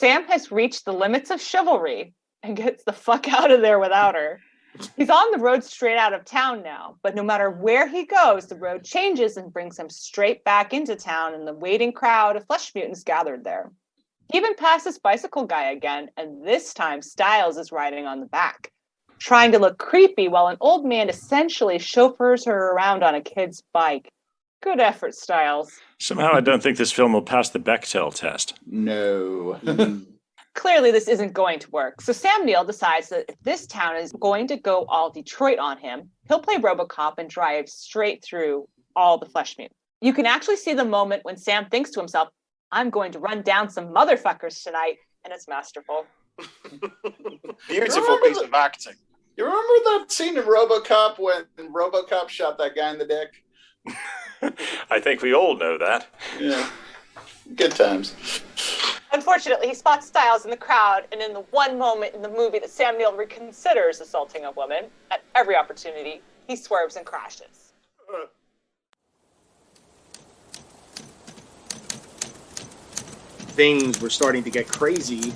Sam has reached the limits of chivalry and gets the fuck out of there without her. He's on the road straight out of town now, but no matter where he goes, the road changes and brings him straight back into town and the waiting crowd of flesh mutants gathered there. He even passes bicycle guy again, and this time Styles is riding on the back, trying to look creepy while an old man essentially chauffeurs her around on a kid's bike. Good effort, Styles. Somehow I don't think this film will pass the Bechdel test. No. Clearly, this isn't going to work. So Sam Neill decides that if this town is going to go all Detroit on him, he'll play RoboCop and drive straight through all the flesh mutants. You can actually see the moment when Sam thinks to himself, I'm going to run down some motherfuckers tonight, and it's masterful. Beautiful piece of acting. You remember that scene in RoboCop when RoboCop shot that guy in the dick? I think we all know that. Yeah. Good times. Unfortunately, he spots Styles in the crowd, and in the one moment in the movie that Sam Neill reconsiders assaulting a woman, at every opportunity, he swerves and crashes. Things were starting to get crazy.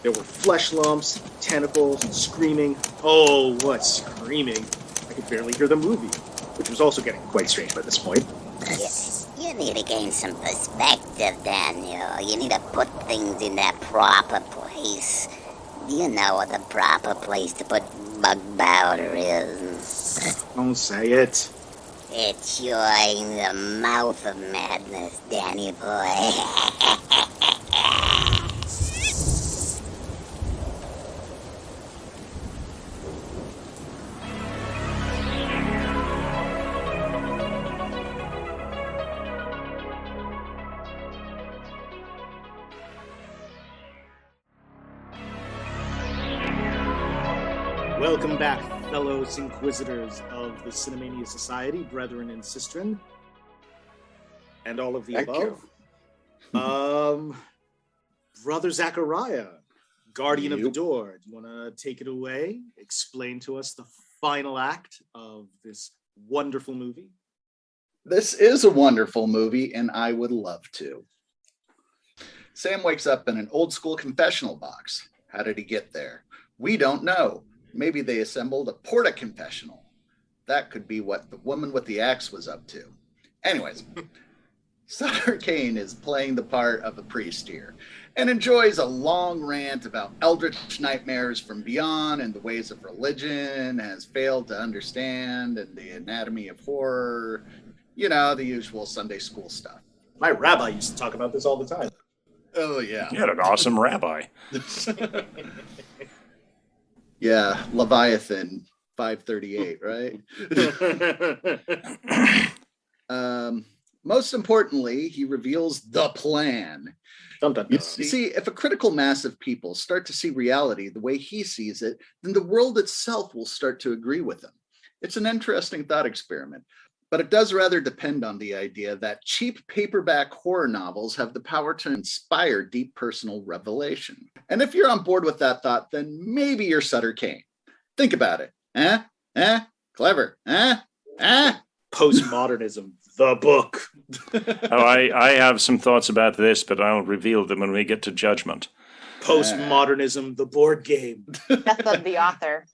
There were flesh lumps, tentacles, screaming. Oh, what screaming. I could barely hear the movie, which was also getting quite strange by this point. Yes, you need to gain some perspective, Daniel. You need to put things in their proper place. Do you know what the proper place to put bug powder is? Don't say it. It's you're in the mouth of madness, Danny boy. Welcome back, fellows inquisitors of the Cinemania Society, brethren and sistren, and all of the Thank above. Brother Zacharia, guardian of the Yep. door, do you want to take it away? Explain to us the final act of this wonderful movie? This is a wonderful movie, and I would love to. Sam wakes up in an old school confessional box. How did he get there? We don't know. Maybe they assembled a porta confessional. That could be what the woman with the axe was up to. Anyways, Sutter Kane is playing the part of a priest here and enjoys a long rant about eldritch nightmares from beyond and the ways of religion has failed to understand and the anatomy of horror. You know, the usual Sunday school stuff. My rabbi used to talk about this all the time. Oh, yeah. You had an awesome rabbi. Yeah, Leviathan 538, right? Most importantly, he reveals the plan. Dun, dun, You dun. see, if a critical mass of people start to see reality the way he sees it, then the world itself will start to agree with him. It's an interesting thought experiment, but it does rather depend on the idea that cheap paperback horror novels have the power to inspire deep personal revelation. And if you're on board with that thought, then maybe you're Sutter Kane. Think about it. Clever. Postmodernism, the book. I have some thoughts about this, but I'll reveal them when we get to judgment. Postmodernism, the board game. Death of the author.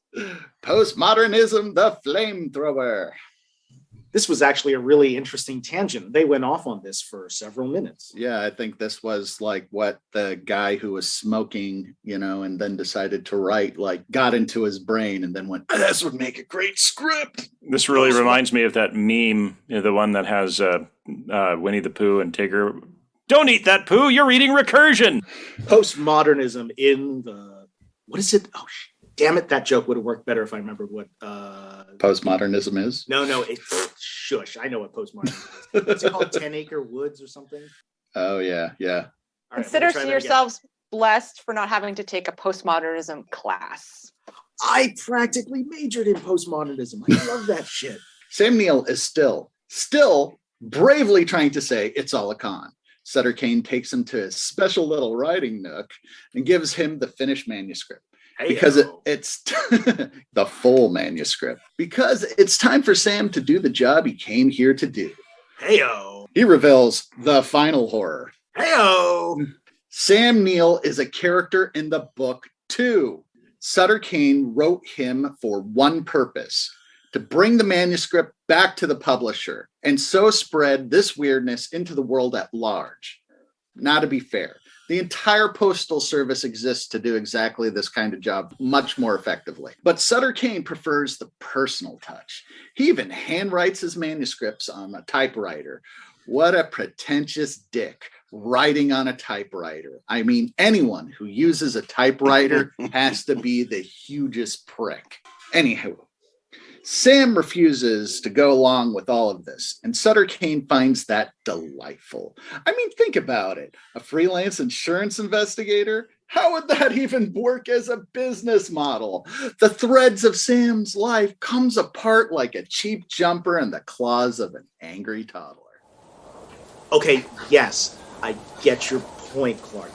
Postmodernism, the flamethrower. This was actually a really interesting tangent. They went off on this for several minutes. Yeah, I think this was like what the guy who was smoking, and then decided to write, got into his brain and then went, this would make a great script. This really reminds me of that meme, the one that has Winnie the Pooh and Tigger. Don't eat that poo, you're eating recursion. Postmodernism in the, what is it? Oh, damn it, that joke would have worked better if I remembered what... Postmodernism is? No, it's shush. I know what postmodernism is. What's it called? 10 Acre Woods or something? Oh, yeah. All right, Consider we'll try that yourselves blessed for not having to take a postmodernism class. again. I practically majored in postmodernism. I love that shit. Sam Neill is still bravely trying to say it's all a con. Sutter Kane takes him to his special little writing nook and gives him the finished manuscript. because it's the full manuscript. Because it's time for Sam to do the job he came here to do. Heyo. He reveals the final horror. Heyo. Sam Neill is a character in the book too. Sutter Kane wrote him for one purpose: to bring the manuscript back to the publisher and so spread this weirdness into the world at large. Now, to be fair, the entire postal service exists to do exactly this kind of job much more effectively. But Sutter Kane prefers the personal touch. He even handwrites his manuscripts on a typewriter. What a pretentious dick, writing on a typewriter. I mean, anyone who uses a typewriter has to be the hugest prick. Anyhow, Sam refuses to go along with all of this, and Sutter Kane finds that delightful. I mean, think about it. A freelance insurance investigator? How would that even work as a business model? The threads of Sam's life comes apart like a cheap jumper in the claws of an angry toddler. Okay, yes, I get your point, Clark.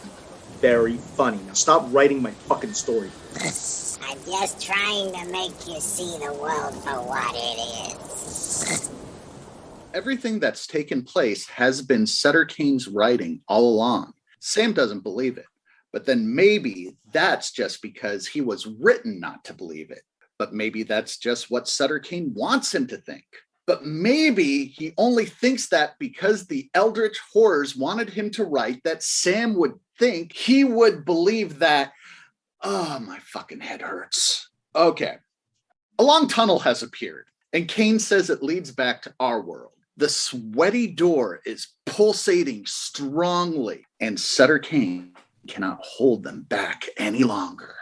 Very funny. Now stop writing my fucking story. I'm just trying to make you see the world for what it is. Everything that's taken place has been Sutter Kane's writing all along. Sam doesn't believe it, but then maybe that's just because he was written not to believe it. But maybe that's just what Sutter Kane wants him to think. But maybe he only thinks that because the Eldritch Horrors wanted him to write that Sam would think he would believe that. Oh, my fucking head hurts. Okay. A long tunnel has appeared, and Kane says it leads back to our world. The sweaty door is pulsating strongly, and Sutter Kane cannot hold them back any longer.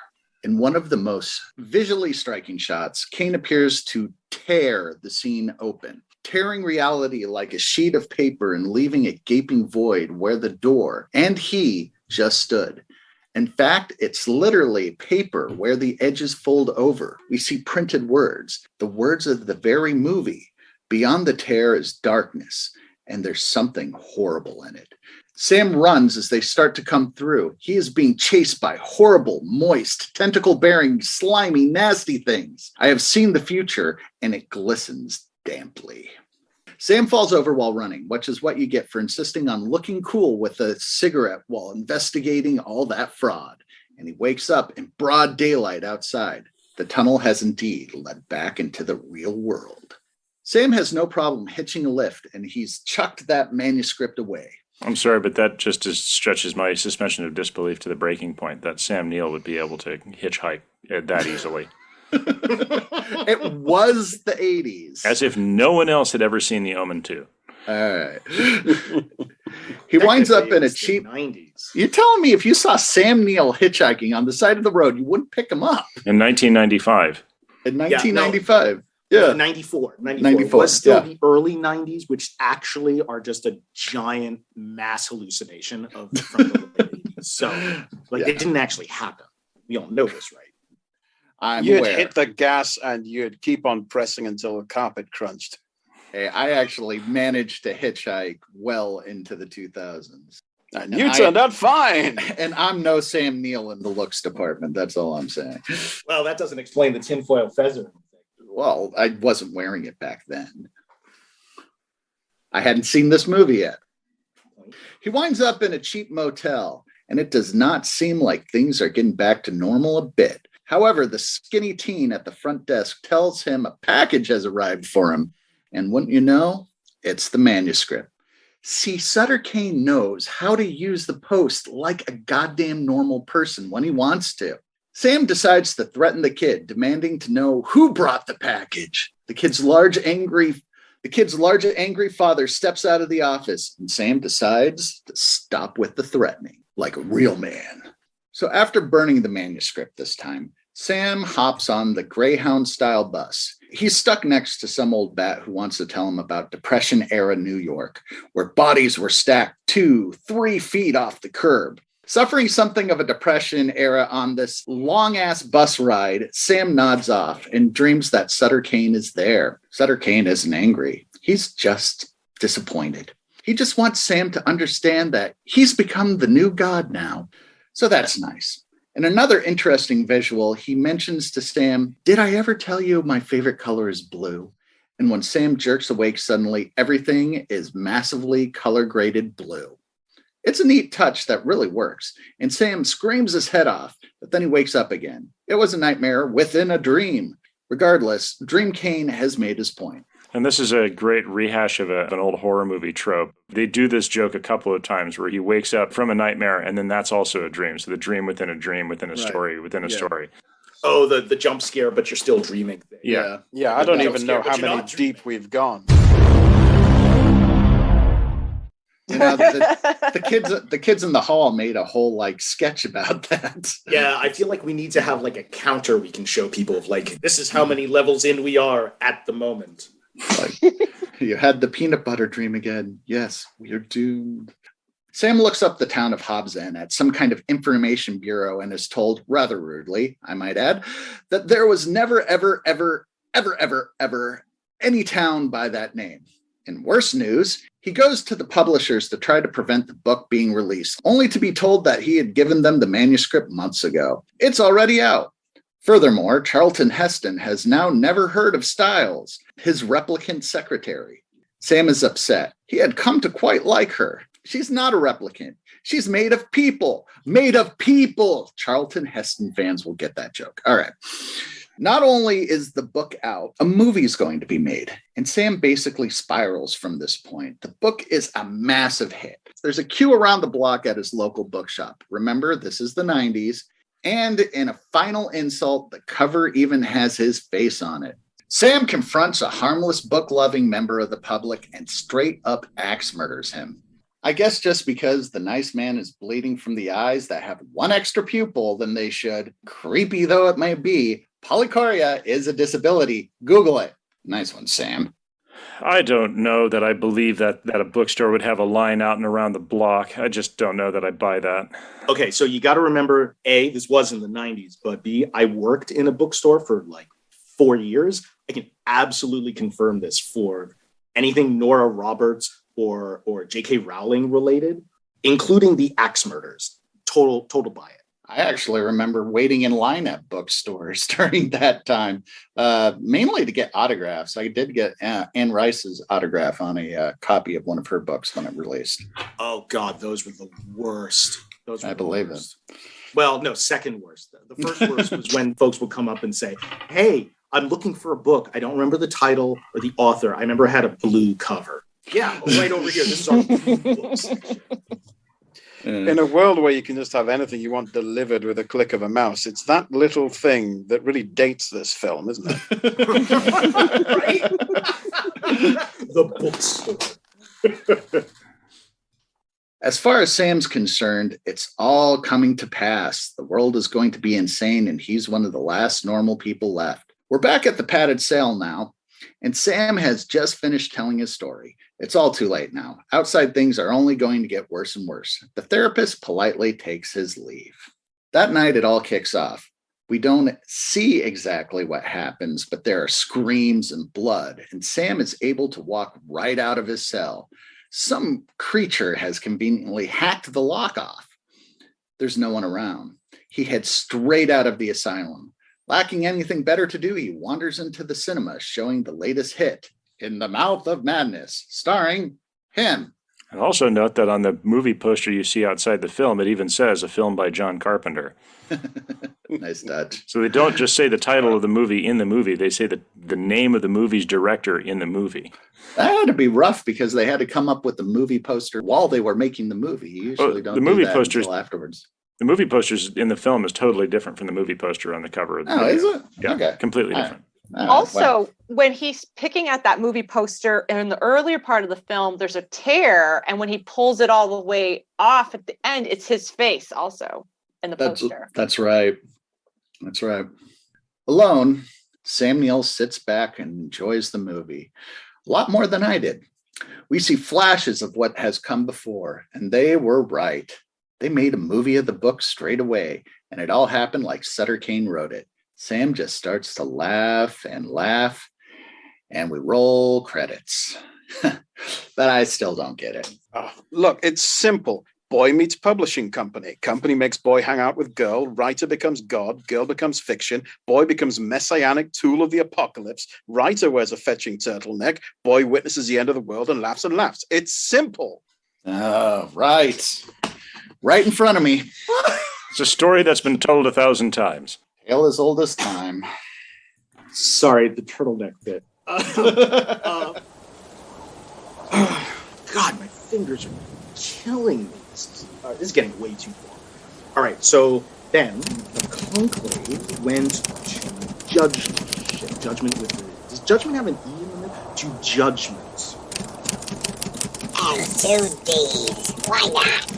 In one of the most visually striking shots, Kane appears to tear the scene open, tearing reality like a sheet of paper and leaving a gaping void where the door and he just stood. In fact, it's literally paper where the edges fold over. We see printed words, the words of the very movie. Beyond the tear is darkness, and there's something horrible in it. Sam runs as they start to come through. He is being chased by horrible, moist, tentacle-bearing, slimy, nasty things. I have seen the future, and it glistens damply. Sam falls over while running, which is what you get for insisting on looking cool with a cigarette while investigating all that fraud. And he wakes up in broad daylight outside. The tunnel has indeed led back into the real world. Sam has no problem hitching a lift, and he's chucked that manuscript away. I'm sorry, but that just stretches my suspension of disbelief to the breaking point that Sam Neill would be able to hitchhike that easily. It was the 80s. As if no one else had ever seen The Omen 2. All right. He winds up in a cheap 90s. You're telling me if you saw Sam Neill hitchhiking on the side of the road, you wouldn't pick him up? In 1995. In 1995. Yeah. 94. It was still the early 90s, which actually are just a giant mass hallucination from the late 80s. So, it didn't actually happen. We all know this, right? You'd hit the gas and you'd keep on pressing until the carpet crunched. Hey, I actually managed to hitchhike well into the 2000s. And you turned out fine. And I'm no Sam Neill in the looks department. That's all I'm saying. Well, that doesn't explain the tinfoil feather. Well, I wasn't wearing it back then. I hadn't seen this movie yet. He winds up in a cheap motel, and it does not seem like things are getting back to normal a bit. However, the skinny teen at the front desk tells him a package has arrived for him. And wouldn't you know, it's the manuscript. See, Sutter Kane knows how to use the post like a goddamn normal person when he wants to. Sam decides to threaten the kid, demanding to know who brought the package. The kid's large, angry father steps out of the office, and Sam decides to stop with the threatening, like a real man. So after burning the manuscript this time, Sam hops on the Greyhound-style bus. He's stuck next to some old bat who wants to tell him about Depression-era New York, where bodies were stacked 2-3 feet off the curb. Suffering something of a depression era on this long-ass bus ride, Sam nods off and dreams that Sutter Kane is there. Sutter Kane isn't angry. He's just disappointed. He just wants Sam to understand that he's become the new god now. So that's nice. In another interesting visual, he mentions to Sam, "Did I ever tell you my favorite color is blue?" And when Sam jerks awake suddenly, everything is massively color graded blue. It's a neat touch that really works, and Sam screams his head off, but then he wakes up again. It was a nightmare within a dream. Regardless, Dream Kane has made his point. And this is a great rehash of an old horror movie trope. They do this joke a couple of times where he wakes up from a nightmare and then that's also a dream. So the dream within a dream within a story within a story. Oh, the jump scare, but you're still dreaming thing. Yeah. Yeah, I don't jump even scare, know but how you're many not dreaming. deep we've gone. You know, the kids in the hall made a whole like sketch about that. Yeah, I feel like we need to have like a counter we can show people of like, this is how many levels in we are at the moment. Like, you had the peanut butter dream again. Yes, we are doomed. Sam looks up the town of Hobbs End at some kind of information bureau and is told, rather rudely, I might add, that there was never, ever, ever, ever, ever, ever any town by that name. In worse news, he goes to the publishers to try to prevent the book being released, only to be told that he had given them the manuscript months ago. It's already out. Furthermore, Charlton Heston has now never heard of Styles, his replicant secretary. Sam is upset. He had come to quite like her. She's not a replicant. She's made of people. Made of people. Charlton Heston fans will get that joke. All right. Not only is the book out, a movie's going to be made. And Sam basically spirals from this point. The book is a massive hit. There's a queue around the block at his local bookshop. Remember, this is the 90s. And in a final insult, the cover even has his face on it. Sam confronts a harmless book-loving member of the public and straight up axe murders him. I guess just because the nice man is bleeding from the eyes that have one extra pupil than they should, creepy though it may be, polychoria is a disability. Google it. Nice one, Sam. I don't know that I believe that a bookstore would have a line out and around the block. I just don't know that I buy that. Okay, so you got to remember, A, this was in the 90s, but B, I worked in a bookstore for like 4 years. I can absolutely confirm this for anything Nora Roberts or J.K. Rowling related, including the axe murders. Total buy it. I actually remember waiting in line at bookstores during that time, mainly to get autographs. I did get Anne Rice's autograph on a copy of one of her books when it released. Oh, God, those were the worst. I believe it. Well, no, second worst. The first worst was when folks would come up and say, hey, I'm looking for a book. I don't remember the title or the author. I remember it had a blue cover. Yeah, right over here. This is our blue books. In a world where you can just have anything you want delivered with a click of a mouse, it's that little thing that really dates this film, isn't it? Right? The bookstore. As far as Sam's concerned, it's all coming to pass. The world is going to be insane, and he's one of the last normal people left. We're back at the padded sail now, and Sam has just finished telling his story. It's all too late now. Outside things are only going to get worse and worse. The therapist politely takes his leave. That night, it all kicks off. We don't see exactly what happens, but there are screams and blood, and Sam is able to walk right out of his cell. Some creature has conveniently hacked the lock off. There's no one around. He heads straight out of the asylum. Lacking anything better to do, he wanders into the cinema, showing the latest hit, In the Mouth of Madness, starring him. And also note that on the movie poster you see outside the film, it even says a film by John Carpenter. Nice touch. So they don't just say the title of the movie in the movie, they say the name of the movie's director in the movie. That had to be rough because they had to come up with the movie poster while they were making the movie. You usually don't the movie do that posters until afterwards. The movie posters in the film is totally different from the movie poster on the cover of the video. Is it? Yeah, Okay. completely different. Also, when he's picking at that movie poster in the earlier part of the film, there's a tear, and when he pulls it all the way off at the end, it's his face also in the poster. That's right. That's right. Alone, Sam Neill sits back and enjoys the movie. A lot more than I did. We see flashes of what has come before, and they were right. They made a movie of the book straight away, and it all happened like Sutter Kane wrote it. Sam just starts to laugh, and we roll credits. But I still don't get it. Oh, look, it's simple. Boy meets publishing company. Company makes boy hang out with girl. Writer becomes God. Girl becomes fiction. Boy becomes messianic tool of the apocalypse. Writer wears a fetching turtleneck. Boy witnesses the end of the world and laughs and laughs. It's simple. Oh, right. Right in front of me. It's a story that's been told 1,000 times. Tale as old as time. Sorry, the turtleneck bit. God, my fingers are killing me. This is getting way too far. All right, so then the Conclave went to judgment. Judgment with the... Does judgment have an E in it? To judgment. And 2 Ds. Why not?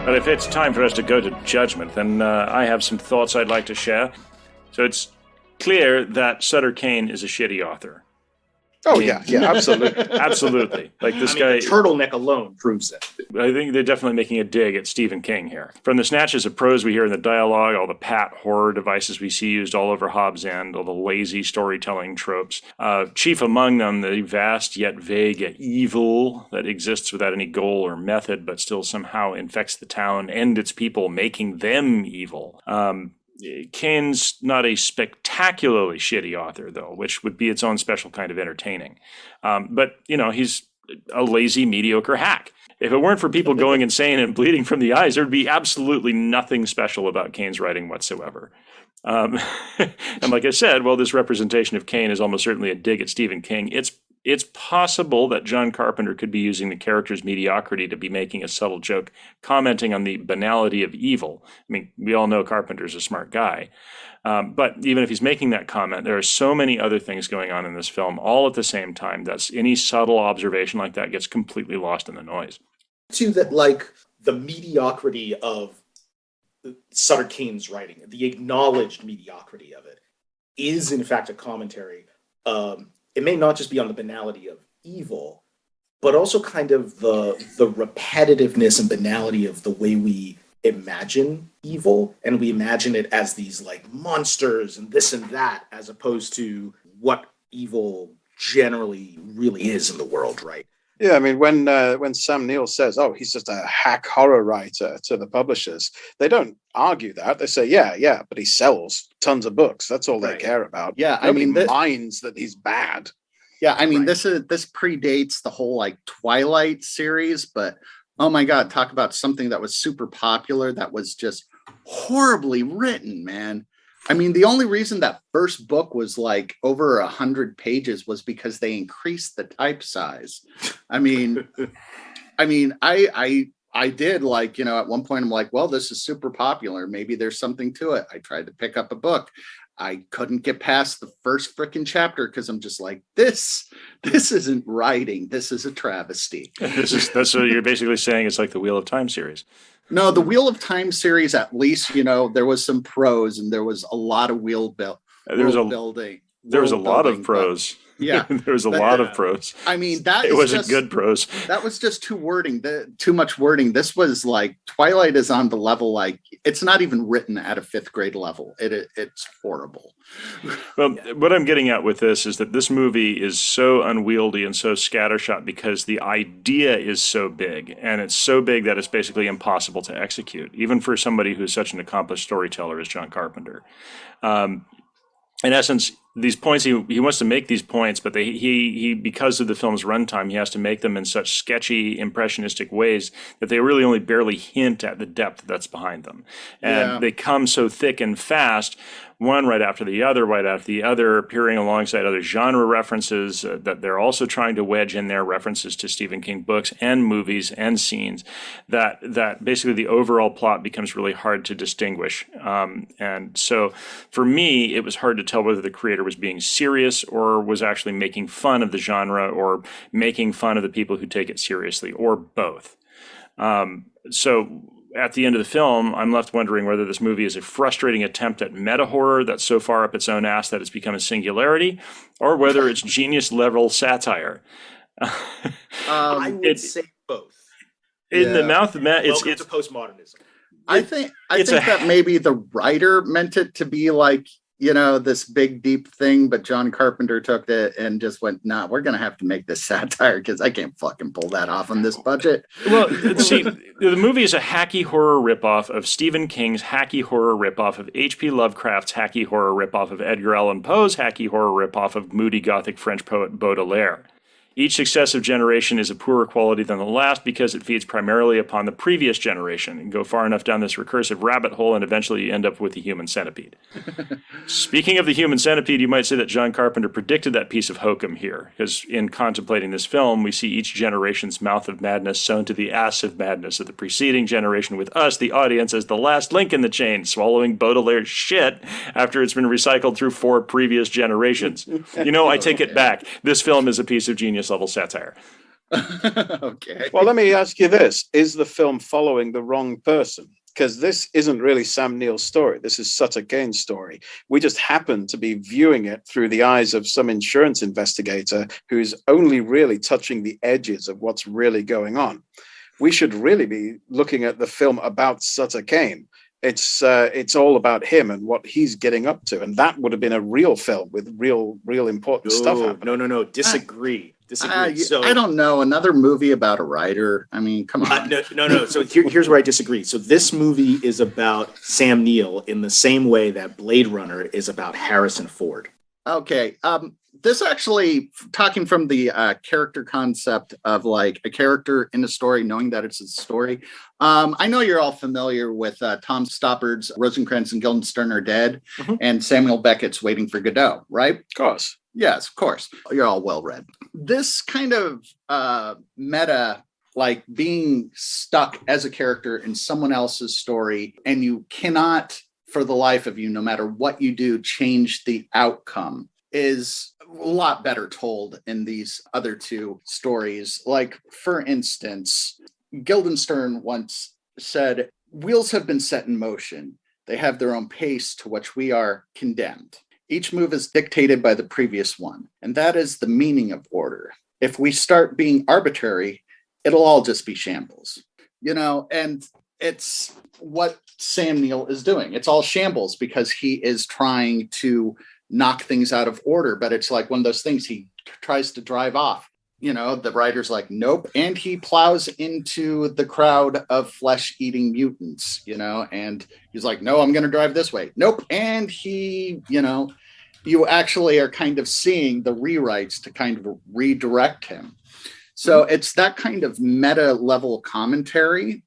But if it's time for us to go to judgment, then I have some thoughts I'd like to share. So it's clear that Sutter Kane is a shitty author. Oh, yeah, absolutely. Absolutely. Like this guy... The turtleneck alone proves it. I think they're definitely making a dig at Stephen King here. From the snatches of prose we hear in the dialogue, all the pat horror devices we see used all over Hobbs' End, all the lazy storytelling tropes. Chief among them, the vast yet vague evil that exists without any goal or method, but still somehow infects the town and its people, making them evil. Kane's not a spectacularly shitty author, though, which would be its own special kind of entertaining. But, he's a lazy, mediocre hack. If it weren't for people going insane and bleeding from the eyes, there'd be absolutely nothing special about Kane's writing whatsoever. And like I said, well, this representation of Kane is almost certainly a dig at Stephen King. It's possible that John Carpenter could be using the character's mediocrity to be making a subtle joke, commenting on the banality of evil. I mean, we all know Carpenter's a smart guy. But even if he's making that comment, there are so many other things going on in this film all at the same time that any subtle observation like that gets completely lost in the noise. To that, like, the mediocrity of Sutter Kane's writing, the acknowledged mediocrity of it, is in fact a commentary. It may not just be on the banality of evil, but also kind of the repetitiveness and banality of the way we imagine evil, and we imagine it as these like monsters and this and that, as opposed to what evil generally really is in the world, right? Yeah, I mean, when Sam Neill says, "Oh, he's just a hack horror writer" to the publishers, they don't argue that. They say, "Yeah, but he sells tons of books. That's all they care about." Yeah, Nobody minds that he's bad. Yeah, I mean, this predates the whole like Twilight series, but oh my God, talk about something that was super popular that was just horribly written, man. I mean, the only reason that first book was like over 100 pages was because they increased the type size. I mean, I did like, at one point I'm like, well, this is super popular. Maybe there's something to it. I tried to pick up a book. I couldn't get past the first freaking chapter because I'm just like, this isn't writing. This is a travesty. That's what you're basically saying. It's like the Wheel of Time series. No, the Wheel of Time series, at least, there was some prose and there was a lot of building. There was a lot of prose. Yeah, there was a lot of prose. I mean, it wasn't good prose. That was just too much wording. This was like Twilight is on the level, like it's not even written at a 5th grade level. It's horrible. Well, what I'm getting at with this is that this movie is so unwieldy and so scattershot because the idea is so big, and it's so big that it's basically impossible to execute, even for somebody who's such an accomplished storyteller as John Carpenter. In essence, these points, he wants to make these points, but he because of the film's runtime, he has to make them in such sketchy, impressionistic ways that they really only barely hint at the depth that's behind them. And they come so thick and fast, one right after the other, appearing alongside other genre references that they're also trying to wedge in their references to Stephen King books and movies and scenes, that basically the overall plot becomes really hard to distinguish. And so for me, it was hard to tell whether the creator was being serious or was actually making fun of the genre or making fun of the people who take it seriously, or both. So at the end of the film, I'm left wondering whether this movie is a frustrating attempt at meta horror that's so far up its own ass that it's become a singularity, or whether it's genius level satire. I would say both. In the mouth of man, Welcome to postmodernism. I think that maybe the writer meant it to be like, this big deep thing, but John Carpenter took it and just went, nah, we're gonna have to make this satire because I can't fucking pull that off on this budget. Well, see, the movie is a hacky horror ripoff of Stephen King's hacky horror ripoff of H.P. Lovecraft's hacky horror ripoff of Edgar Allan Poe's hacky horror ripoff of moody Gothic French poet Baudelaire. Each successive generation is of poorer quality than the last because it feeds primarily upon the previous generation and go far enough down this recursive rabbit hole and eventually you end up with the human centipede. Speaking of the human centipede, you might say that John Carpenter predicted that piece of hokum here, because in contemplating this film, we see each generation's mouth of madness sewn to the ass of madness of the preceding generation, with us, the audience, as the last link in the chain, swallowing Baudelaire's shit after it's been recycled through 4 previous generations. I take it back. This film is a piece of genius level satire. Okay. Well, let me ask you this. Is the film following the wrong person? Because this isn't really Sam Neill's story. This is Sutter Kane's story. We just happen to be viewing it through the eyes of some insurance investigator who's only really touching the edges of what's really going on. We should really be looking at the film about Sutter Kane. It's all about him and what he's getting up to. And that would have been a real film with real important stuff happening. No. Disagree. So I don't know. Another movie about a writer. I mean, come on. No. So here's where I disagree. So this movie is about Sam Neill in the same way that Blade Runner is about Harrison Ford. Okay. This actually, talking from the character concept of like a character in a story, knowing that it's a story. I know you're all familiar with Tom Stoppard's Rosencrantz and Guildenstern Are Dead and Samuel Beckett's Waiting for Godot, right? Of course. Yes, of course. You're all well read. This kind of meta, like being stuck as a character in someone else's story, and you cannot, for the life of you, no matter what you do, change the outcome, is a lot better told in these other 2 stories. Like, for instance, Guildenstern once said, "Wheels have been set in motion. They have their own pace to which we are condemned. Each move is dictated by the previous one, and that is the meaning of order. If we start being arbitrary, it'll all just be shambles." And it's what Sam Neill is doing. It's all shambles because he is trying to knock things out of order, but it's like one of those things he tries to drive off. The writer's like, nope. And he plows into the crowd of flesh-eating mutants, and he's like, no, I'm going to drive this way. Nope. And he, you actually are kind of seeing the rewrites to kind of redirect him. So it's that kind of meta level commentary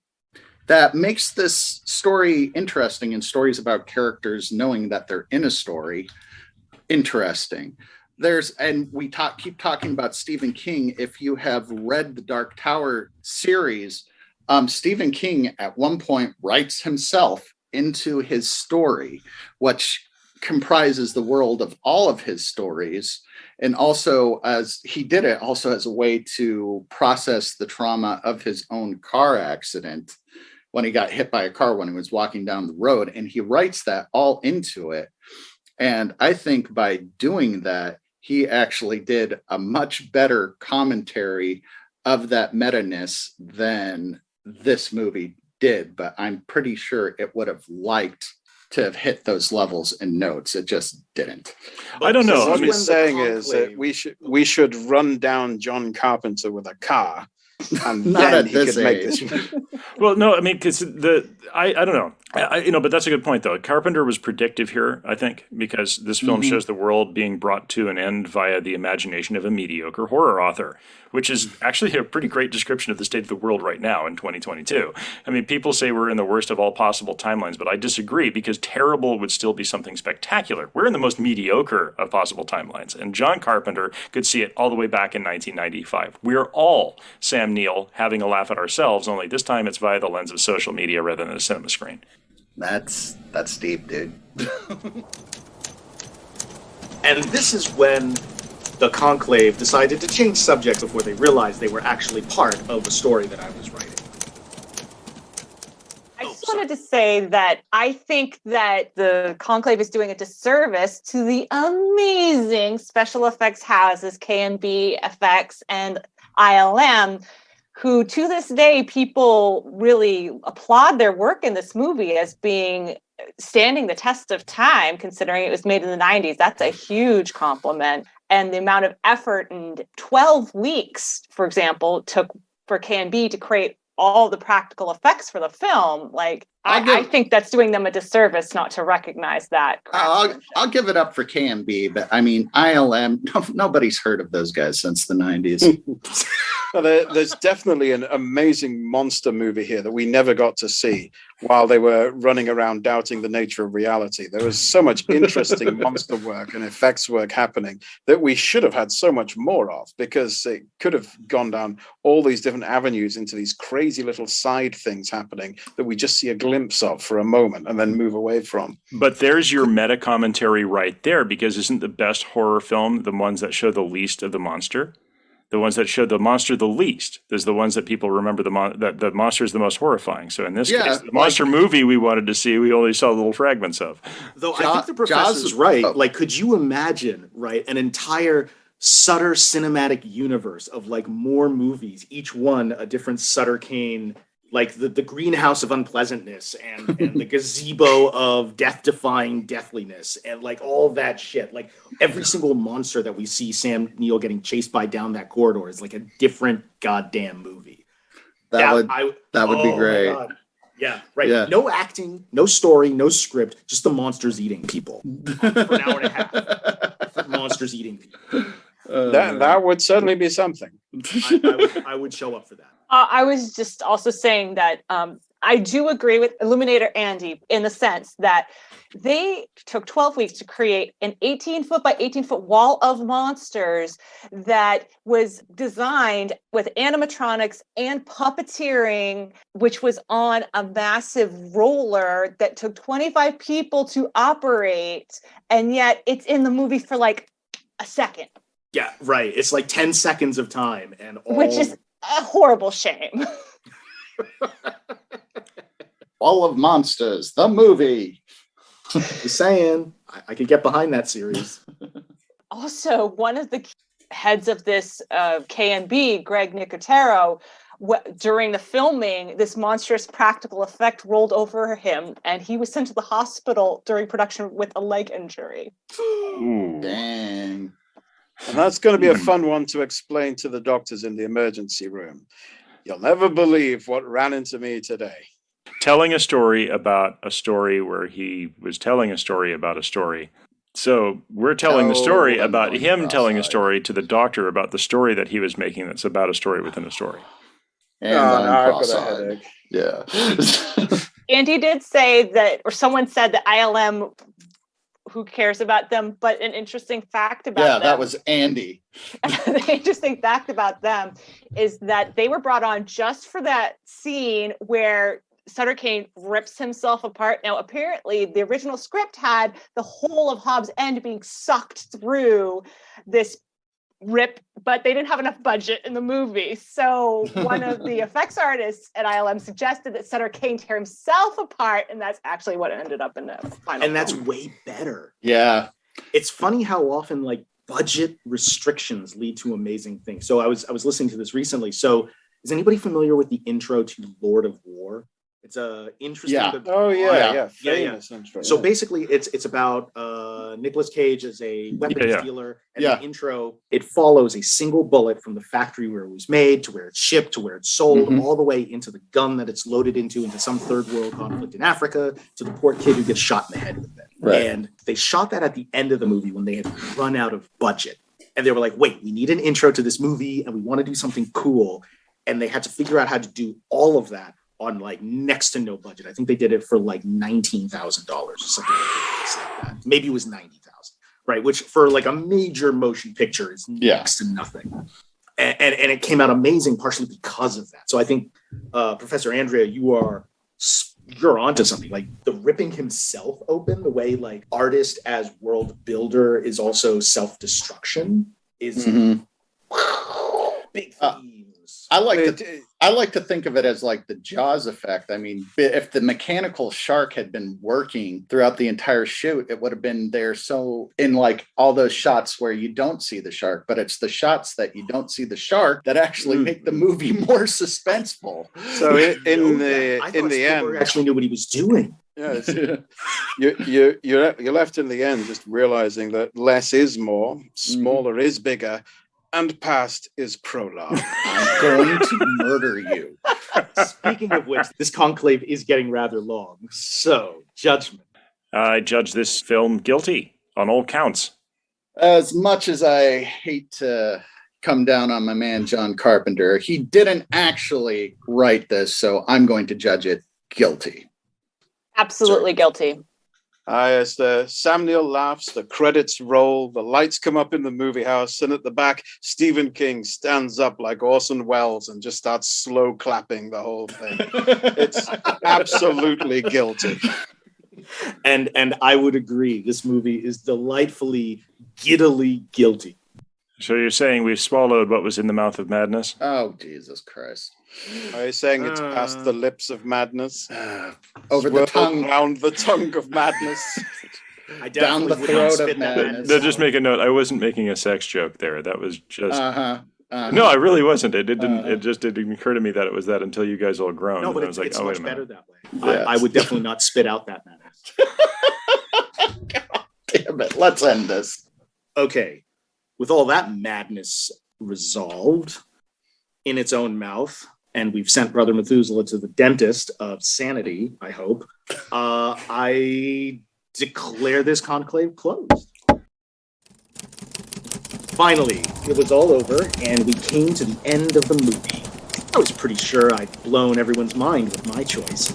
that makes this story interesting, and stories about characters knowing that they're in a story interesting. We keep talking about Stephen King. If you have read the Dark Tower series, Stephen King at one point writes himself into his story, which comprises the world of all of his stories. And also, as he did it, also as a way to process the trauma of his own car accident when he got hit by a car when he was walking down the road. And he writes that all into it. And I think by doing that, he actually did a much better commentary of that meta-ness than this movie did. But I'm pretty sure it would have liked to have hit those levels and notes. It just didn't. I don't know. What he's saying is that we should run down John Carpenter with a car, and then he could make this. Well, no, I mean, because I don't know. But that's a good point, though. Carpenter was predictive here, I think, because this film shows the world being brought to an end via the imagination of a mediocre horror author, which is actually a pretty great description of the state of the world right now in 2022. I mean, people say we're in the worst of all possible timelines, but I disagree, because terrible would still be something spectacular. We're in the most mediocre of possible timelines, and John Carpenter could see it all the way back in 1995. We're all Sam Neill having a laugh at ourselves, only this time it's via the lens of social media rather than a cinema screen. That's deep, dude. And this is when the Conclave decided to change subject before they realized they were actually part of the story that I was writing. I just wanted to say that I think that the Conclave is doing a disservice to the amazing special effects houses, K&B Effects and ILM, who to this day people really applaud their work in this movie as being standing the test of time, considering it was made in the 90s. That's a huge compliment. And the amount of effort and 12 weeks, for example, took for K&B to create all the practical effects for the film. Like, I think that's doing them a disservice not to recognize that. I'll give it up for K&B, but I mean, ILM, nobody's heard of those guys since the 90s. Well, there's definitely an amazing monster movie here that we never got to see while they were running around doubting the nature of reality. There was so much interesting monster work and effects work happening that we should have had so much more of, because it could have gone down all these different avenues into these crazy little side things happening that we just see a glimpse of for a moment and then move away from. But there's your meta commentary right there, because isn't the best horror film the ones that show the least of the monster? The ones that show the monster the least. There's the ones that people remember that the monster is the most horrifying. So in this case, the monster movie we wanted to see, we only saw little fragments of. Though I think the professor's right. Like, could you imagine, right, an entire Sutter cinematic universe of like more movies, each one a different Sutter Kane, like the greenhouse of unpleasantness and the gazebo of death-defying deathliness and like all that shit. Like every single monster that we see Sam Neill getting chased by down that corridor is like a different goddamn movie. That would be great. Yeah, right. Yeah. No acting, no story, no script, just the monsters eating people for an hour and a half. Monsters eating people. That would certainly be something. I would show up for that. I was just also saying that I do agree with Illuminator Andy in the sense that they took 12 weeks to create an 18-foot by 18-foot wall of monsters that was designed with animatronics and puppeteering, which was on a massive roller that took 25 people to operate. And yet it's in the movie for like a second. Yeah, right. It's like 10 seconds of time, and which is a horrible shame. Wall of Monsters, the movie. Just saying, I could get behind that series. Also, one of the heads of this K&B, Greg Nicotero, during the filming, this monstrous practical effect rolled over him, and he was sent to the hospital during production with a leg injury. Ooh. Dang. And that's going to be a fun one to explain to the doctors in the emergency room. You'll never believe what ran into me today. Telling a story about a story where he was telling a story about a story. So we're telling the story about him telling a story to the doctor about the story that he was making that's about a story within a story. And I've got a headache. Yeah. Andy did say that, or someone said that ILM, who cares about them, but an interesting fact about them. Yeah, that was Andy. The interesting fact about them is that they were brought on just for that scene where Sutter Kane rips himself apart. Now, apparently, the original script had the whole of Hobbs' End being sucked through this rip, but they didn't have enough budget in the movie. So one of the effects artists at ILM suggested that Sutter Kane tear himself apart, and that's actually what ended up in the final And that's film. way better. Yeah. It's funny how often like budget restrictions lead to amazing things. So I was listening to this recently. So is anybody familiar with the intro to Lord of War? It's a interesting. Yeah. Famous intro. So basically, it's about Nicolas Cage as a weapons dealer. And the intro, it follows a single bullet from the factory where it was made to where it's shipped to where it's sold, all the way into the gun that it's loaded into some third world conflict in Africa, to the poor kid who gets shot in the head with it. Right. And they shot that at the end of the movie when they had run out of budget. And they were like, wait, we need an intro to this movie and we want to do something cool. And they had to figure out how to do all of that on like next to no budget. I think they did it for like $19,000 or something like that. Maybe it was $90,000, right? Which for like a major motion picture is next to nothing. And it came out amazing partially because of that. So I think Professor Andrea, you're onto something. Like the ripping himself open, the way like artist as world builder is also self-destruction is big themes. I like to think of it as like the Jaws effect. I mean, if the mechanical shark had been working throughout the entire shoot, it would have been there. So in like all those shots where you don't see the shark, but it's the shots that you don't see the shark that actually make the movie more suspenseful. So in the end, actually knew what he was doing. Yes, you're left in the end just realizing that less is more, smaller is bigger, and past is prologue. I'm going to murder you. Speaking of which, this conclave is getting rather long. So, judgment. I judge this film guilty on all counts. As much as I hate to come down on my man John Carpenter, he didn't actually write this, so I'm going to judge it guilty. Absolutely guilty. As Sam Neill laughs, the credits roll, the lights come up in the movie house, and at the back, Stephen King stands up like Orson Welles and just starts slow clapping the whole thing. It's absolutely guilty. And I would agree. This movie is delightfully, giddily guilty. So you're saying we've swallowed what was in the mouth of madness? Oh, Jesus Christ. Are you saying it's past the lips of madness? Over the tongue. Round the tongue of madness. Down the throat of madness. No, just make a note. I wasn't making a sex joke there. That was just... No, I really wasn't. It didn't. It just didn't occur to me that it was that until you guys all groaned. No, but I was like, it's oh, much wait a minute. better that way. Yes. I would definitely not spit out that madness. God damn it. Let's end this. Okay. With all that madness resolved in its own mouth, and we've sent Brother Methuselah to the dentist of sanity, I hope, I declare this conclave closed. Finally, it was all over, and we came to the end of the movie. I was pretty sure I'd blown everyone's mind with my choice.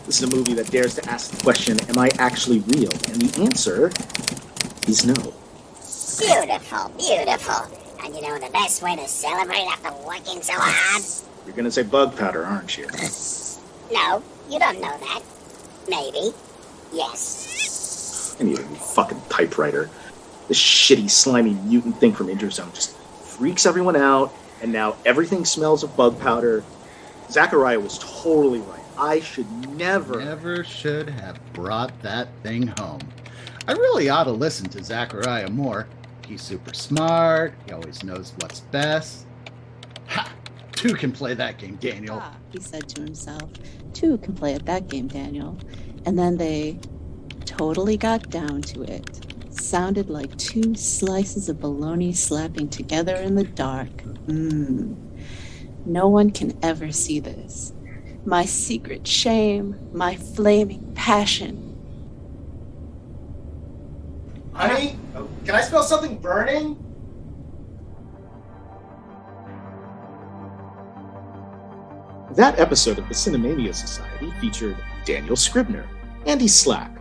This is a movie that dares to ask the question, am I actually real? And the answer is no. Beautiful, beautiful. And you know the best way to celebrate after working so hard? You're going to say bug powder, aren't you? No, you don't know that. Maybe. Yes. I need a new fucking typewriter. This shitty, slimy mutant thing from Interzone just freaks everyone out, and now everything smells of bug powder. Zacharia was totally right. I should never should have brought that thing home. I really ought to listen to Zacharia more. He's super smart. He always knows what's best. Ha! Two can play that game, Daniel. Ah, he said to himself. Two can play at that game, Daniel. And then they totally got down to it. Sounded like two slices of bologna slapping together in the dark. No one can ever see this. My secret shame, my flaming passion. Honey, can I smell something burning? That episode of the Cinemania Society featured Daniel Scribner, Andy Slack,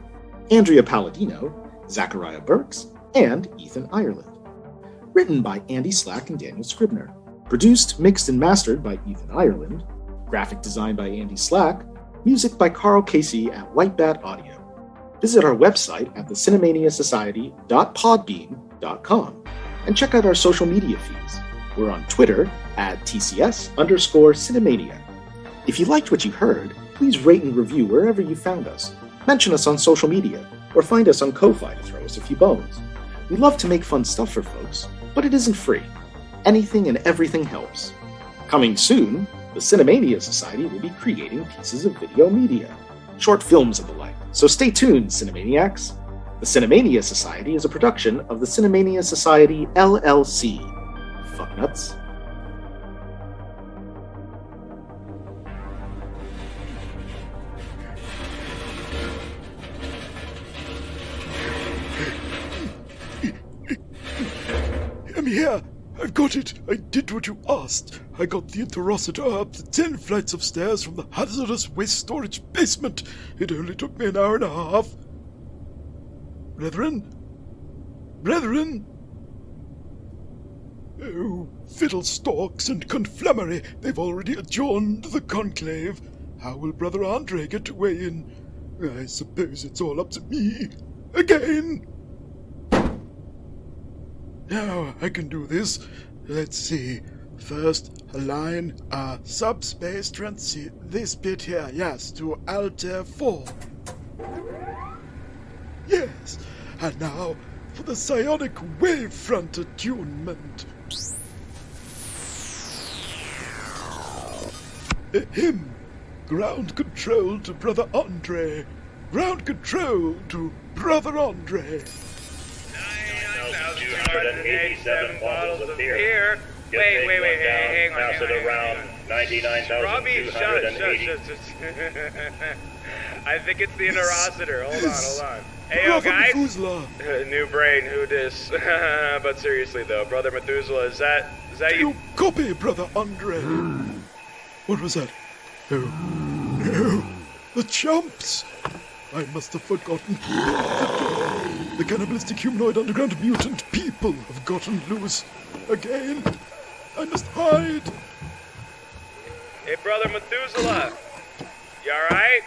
Andrea Palladino, Zacharia Burks, and Ethan Ireland. Written by Andy Slack and Daniel Scribner. Produced, mixed, and mastered by Ethan Ireland. Graphic design by Andy Slack. Music by Carl Casey at White Bat Audio. Visit our website at thecinemaniasociety.podbean.com and check out our social media feeds. We're on Twitter at TCS_Cinemania. If you liked what you heard, please rate and review wherever you found us. Mention us on social media, or find us on Ko-Fi to throw us a few bones. We love to make fun stuff for folks, but it isn't free. Anything and everything helps. Coming soon, the Cinemania Society will be creating pieces of video media, short films and the like. So stay tuned, Cinemaniacs. The Cinemania Society is a production of the Cinemania Society, LLC. Fucknuts. I'm here. I've got it. I did what you asked. I got the Interocitor up the 10 flights of stairs from the hazardous waste storage basement. It only took me an hour and a half. Brethren? Brethren? Oh, fiddlestalks and conflamery. They've already adjourned the conclave. How will Brother Andre get to weigh in? I suppose it's all up to me. Again! Now I can do this. Let's see. First, align subspace this bit here, yes, to Altair 4. Yes, and now for the psionic wavefront attunement. Him. Ground control to Brother Andre. Ground control to Brother Andre. 9,287 bottles of beer. Wait, hang on. Pass it around. 99,280. Shush. I think it's the interocitor. Hold on. Hey, yo, Brother guys. Methuselah. New brain, who dis? But seriously, though, Brother Methuselah, is that you? Copy, Brother Andre. What was that? Oh, no. The chumps. I must have forgotten. The cannibalistic humanoid underground mutant people have gotten loose. Again. I must hide. Hey, Brother Methuselah. You alright?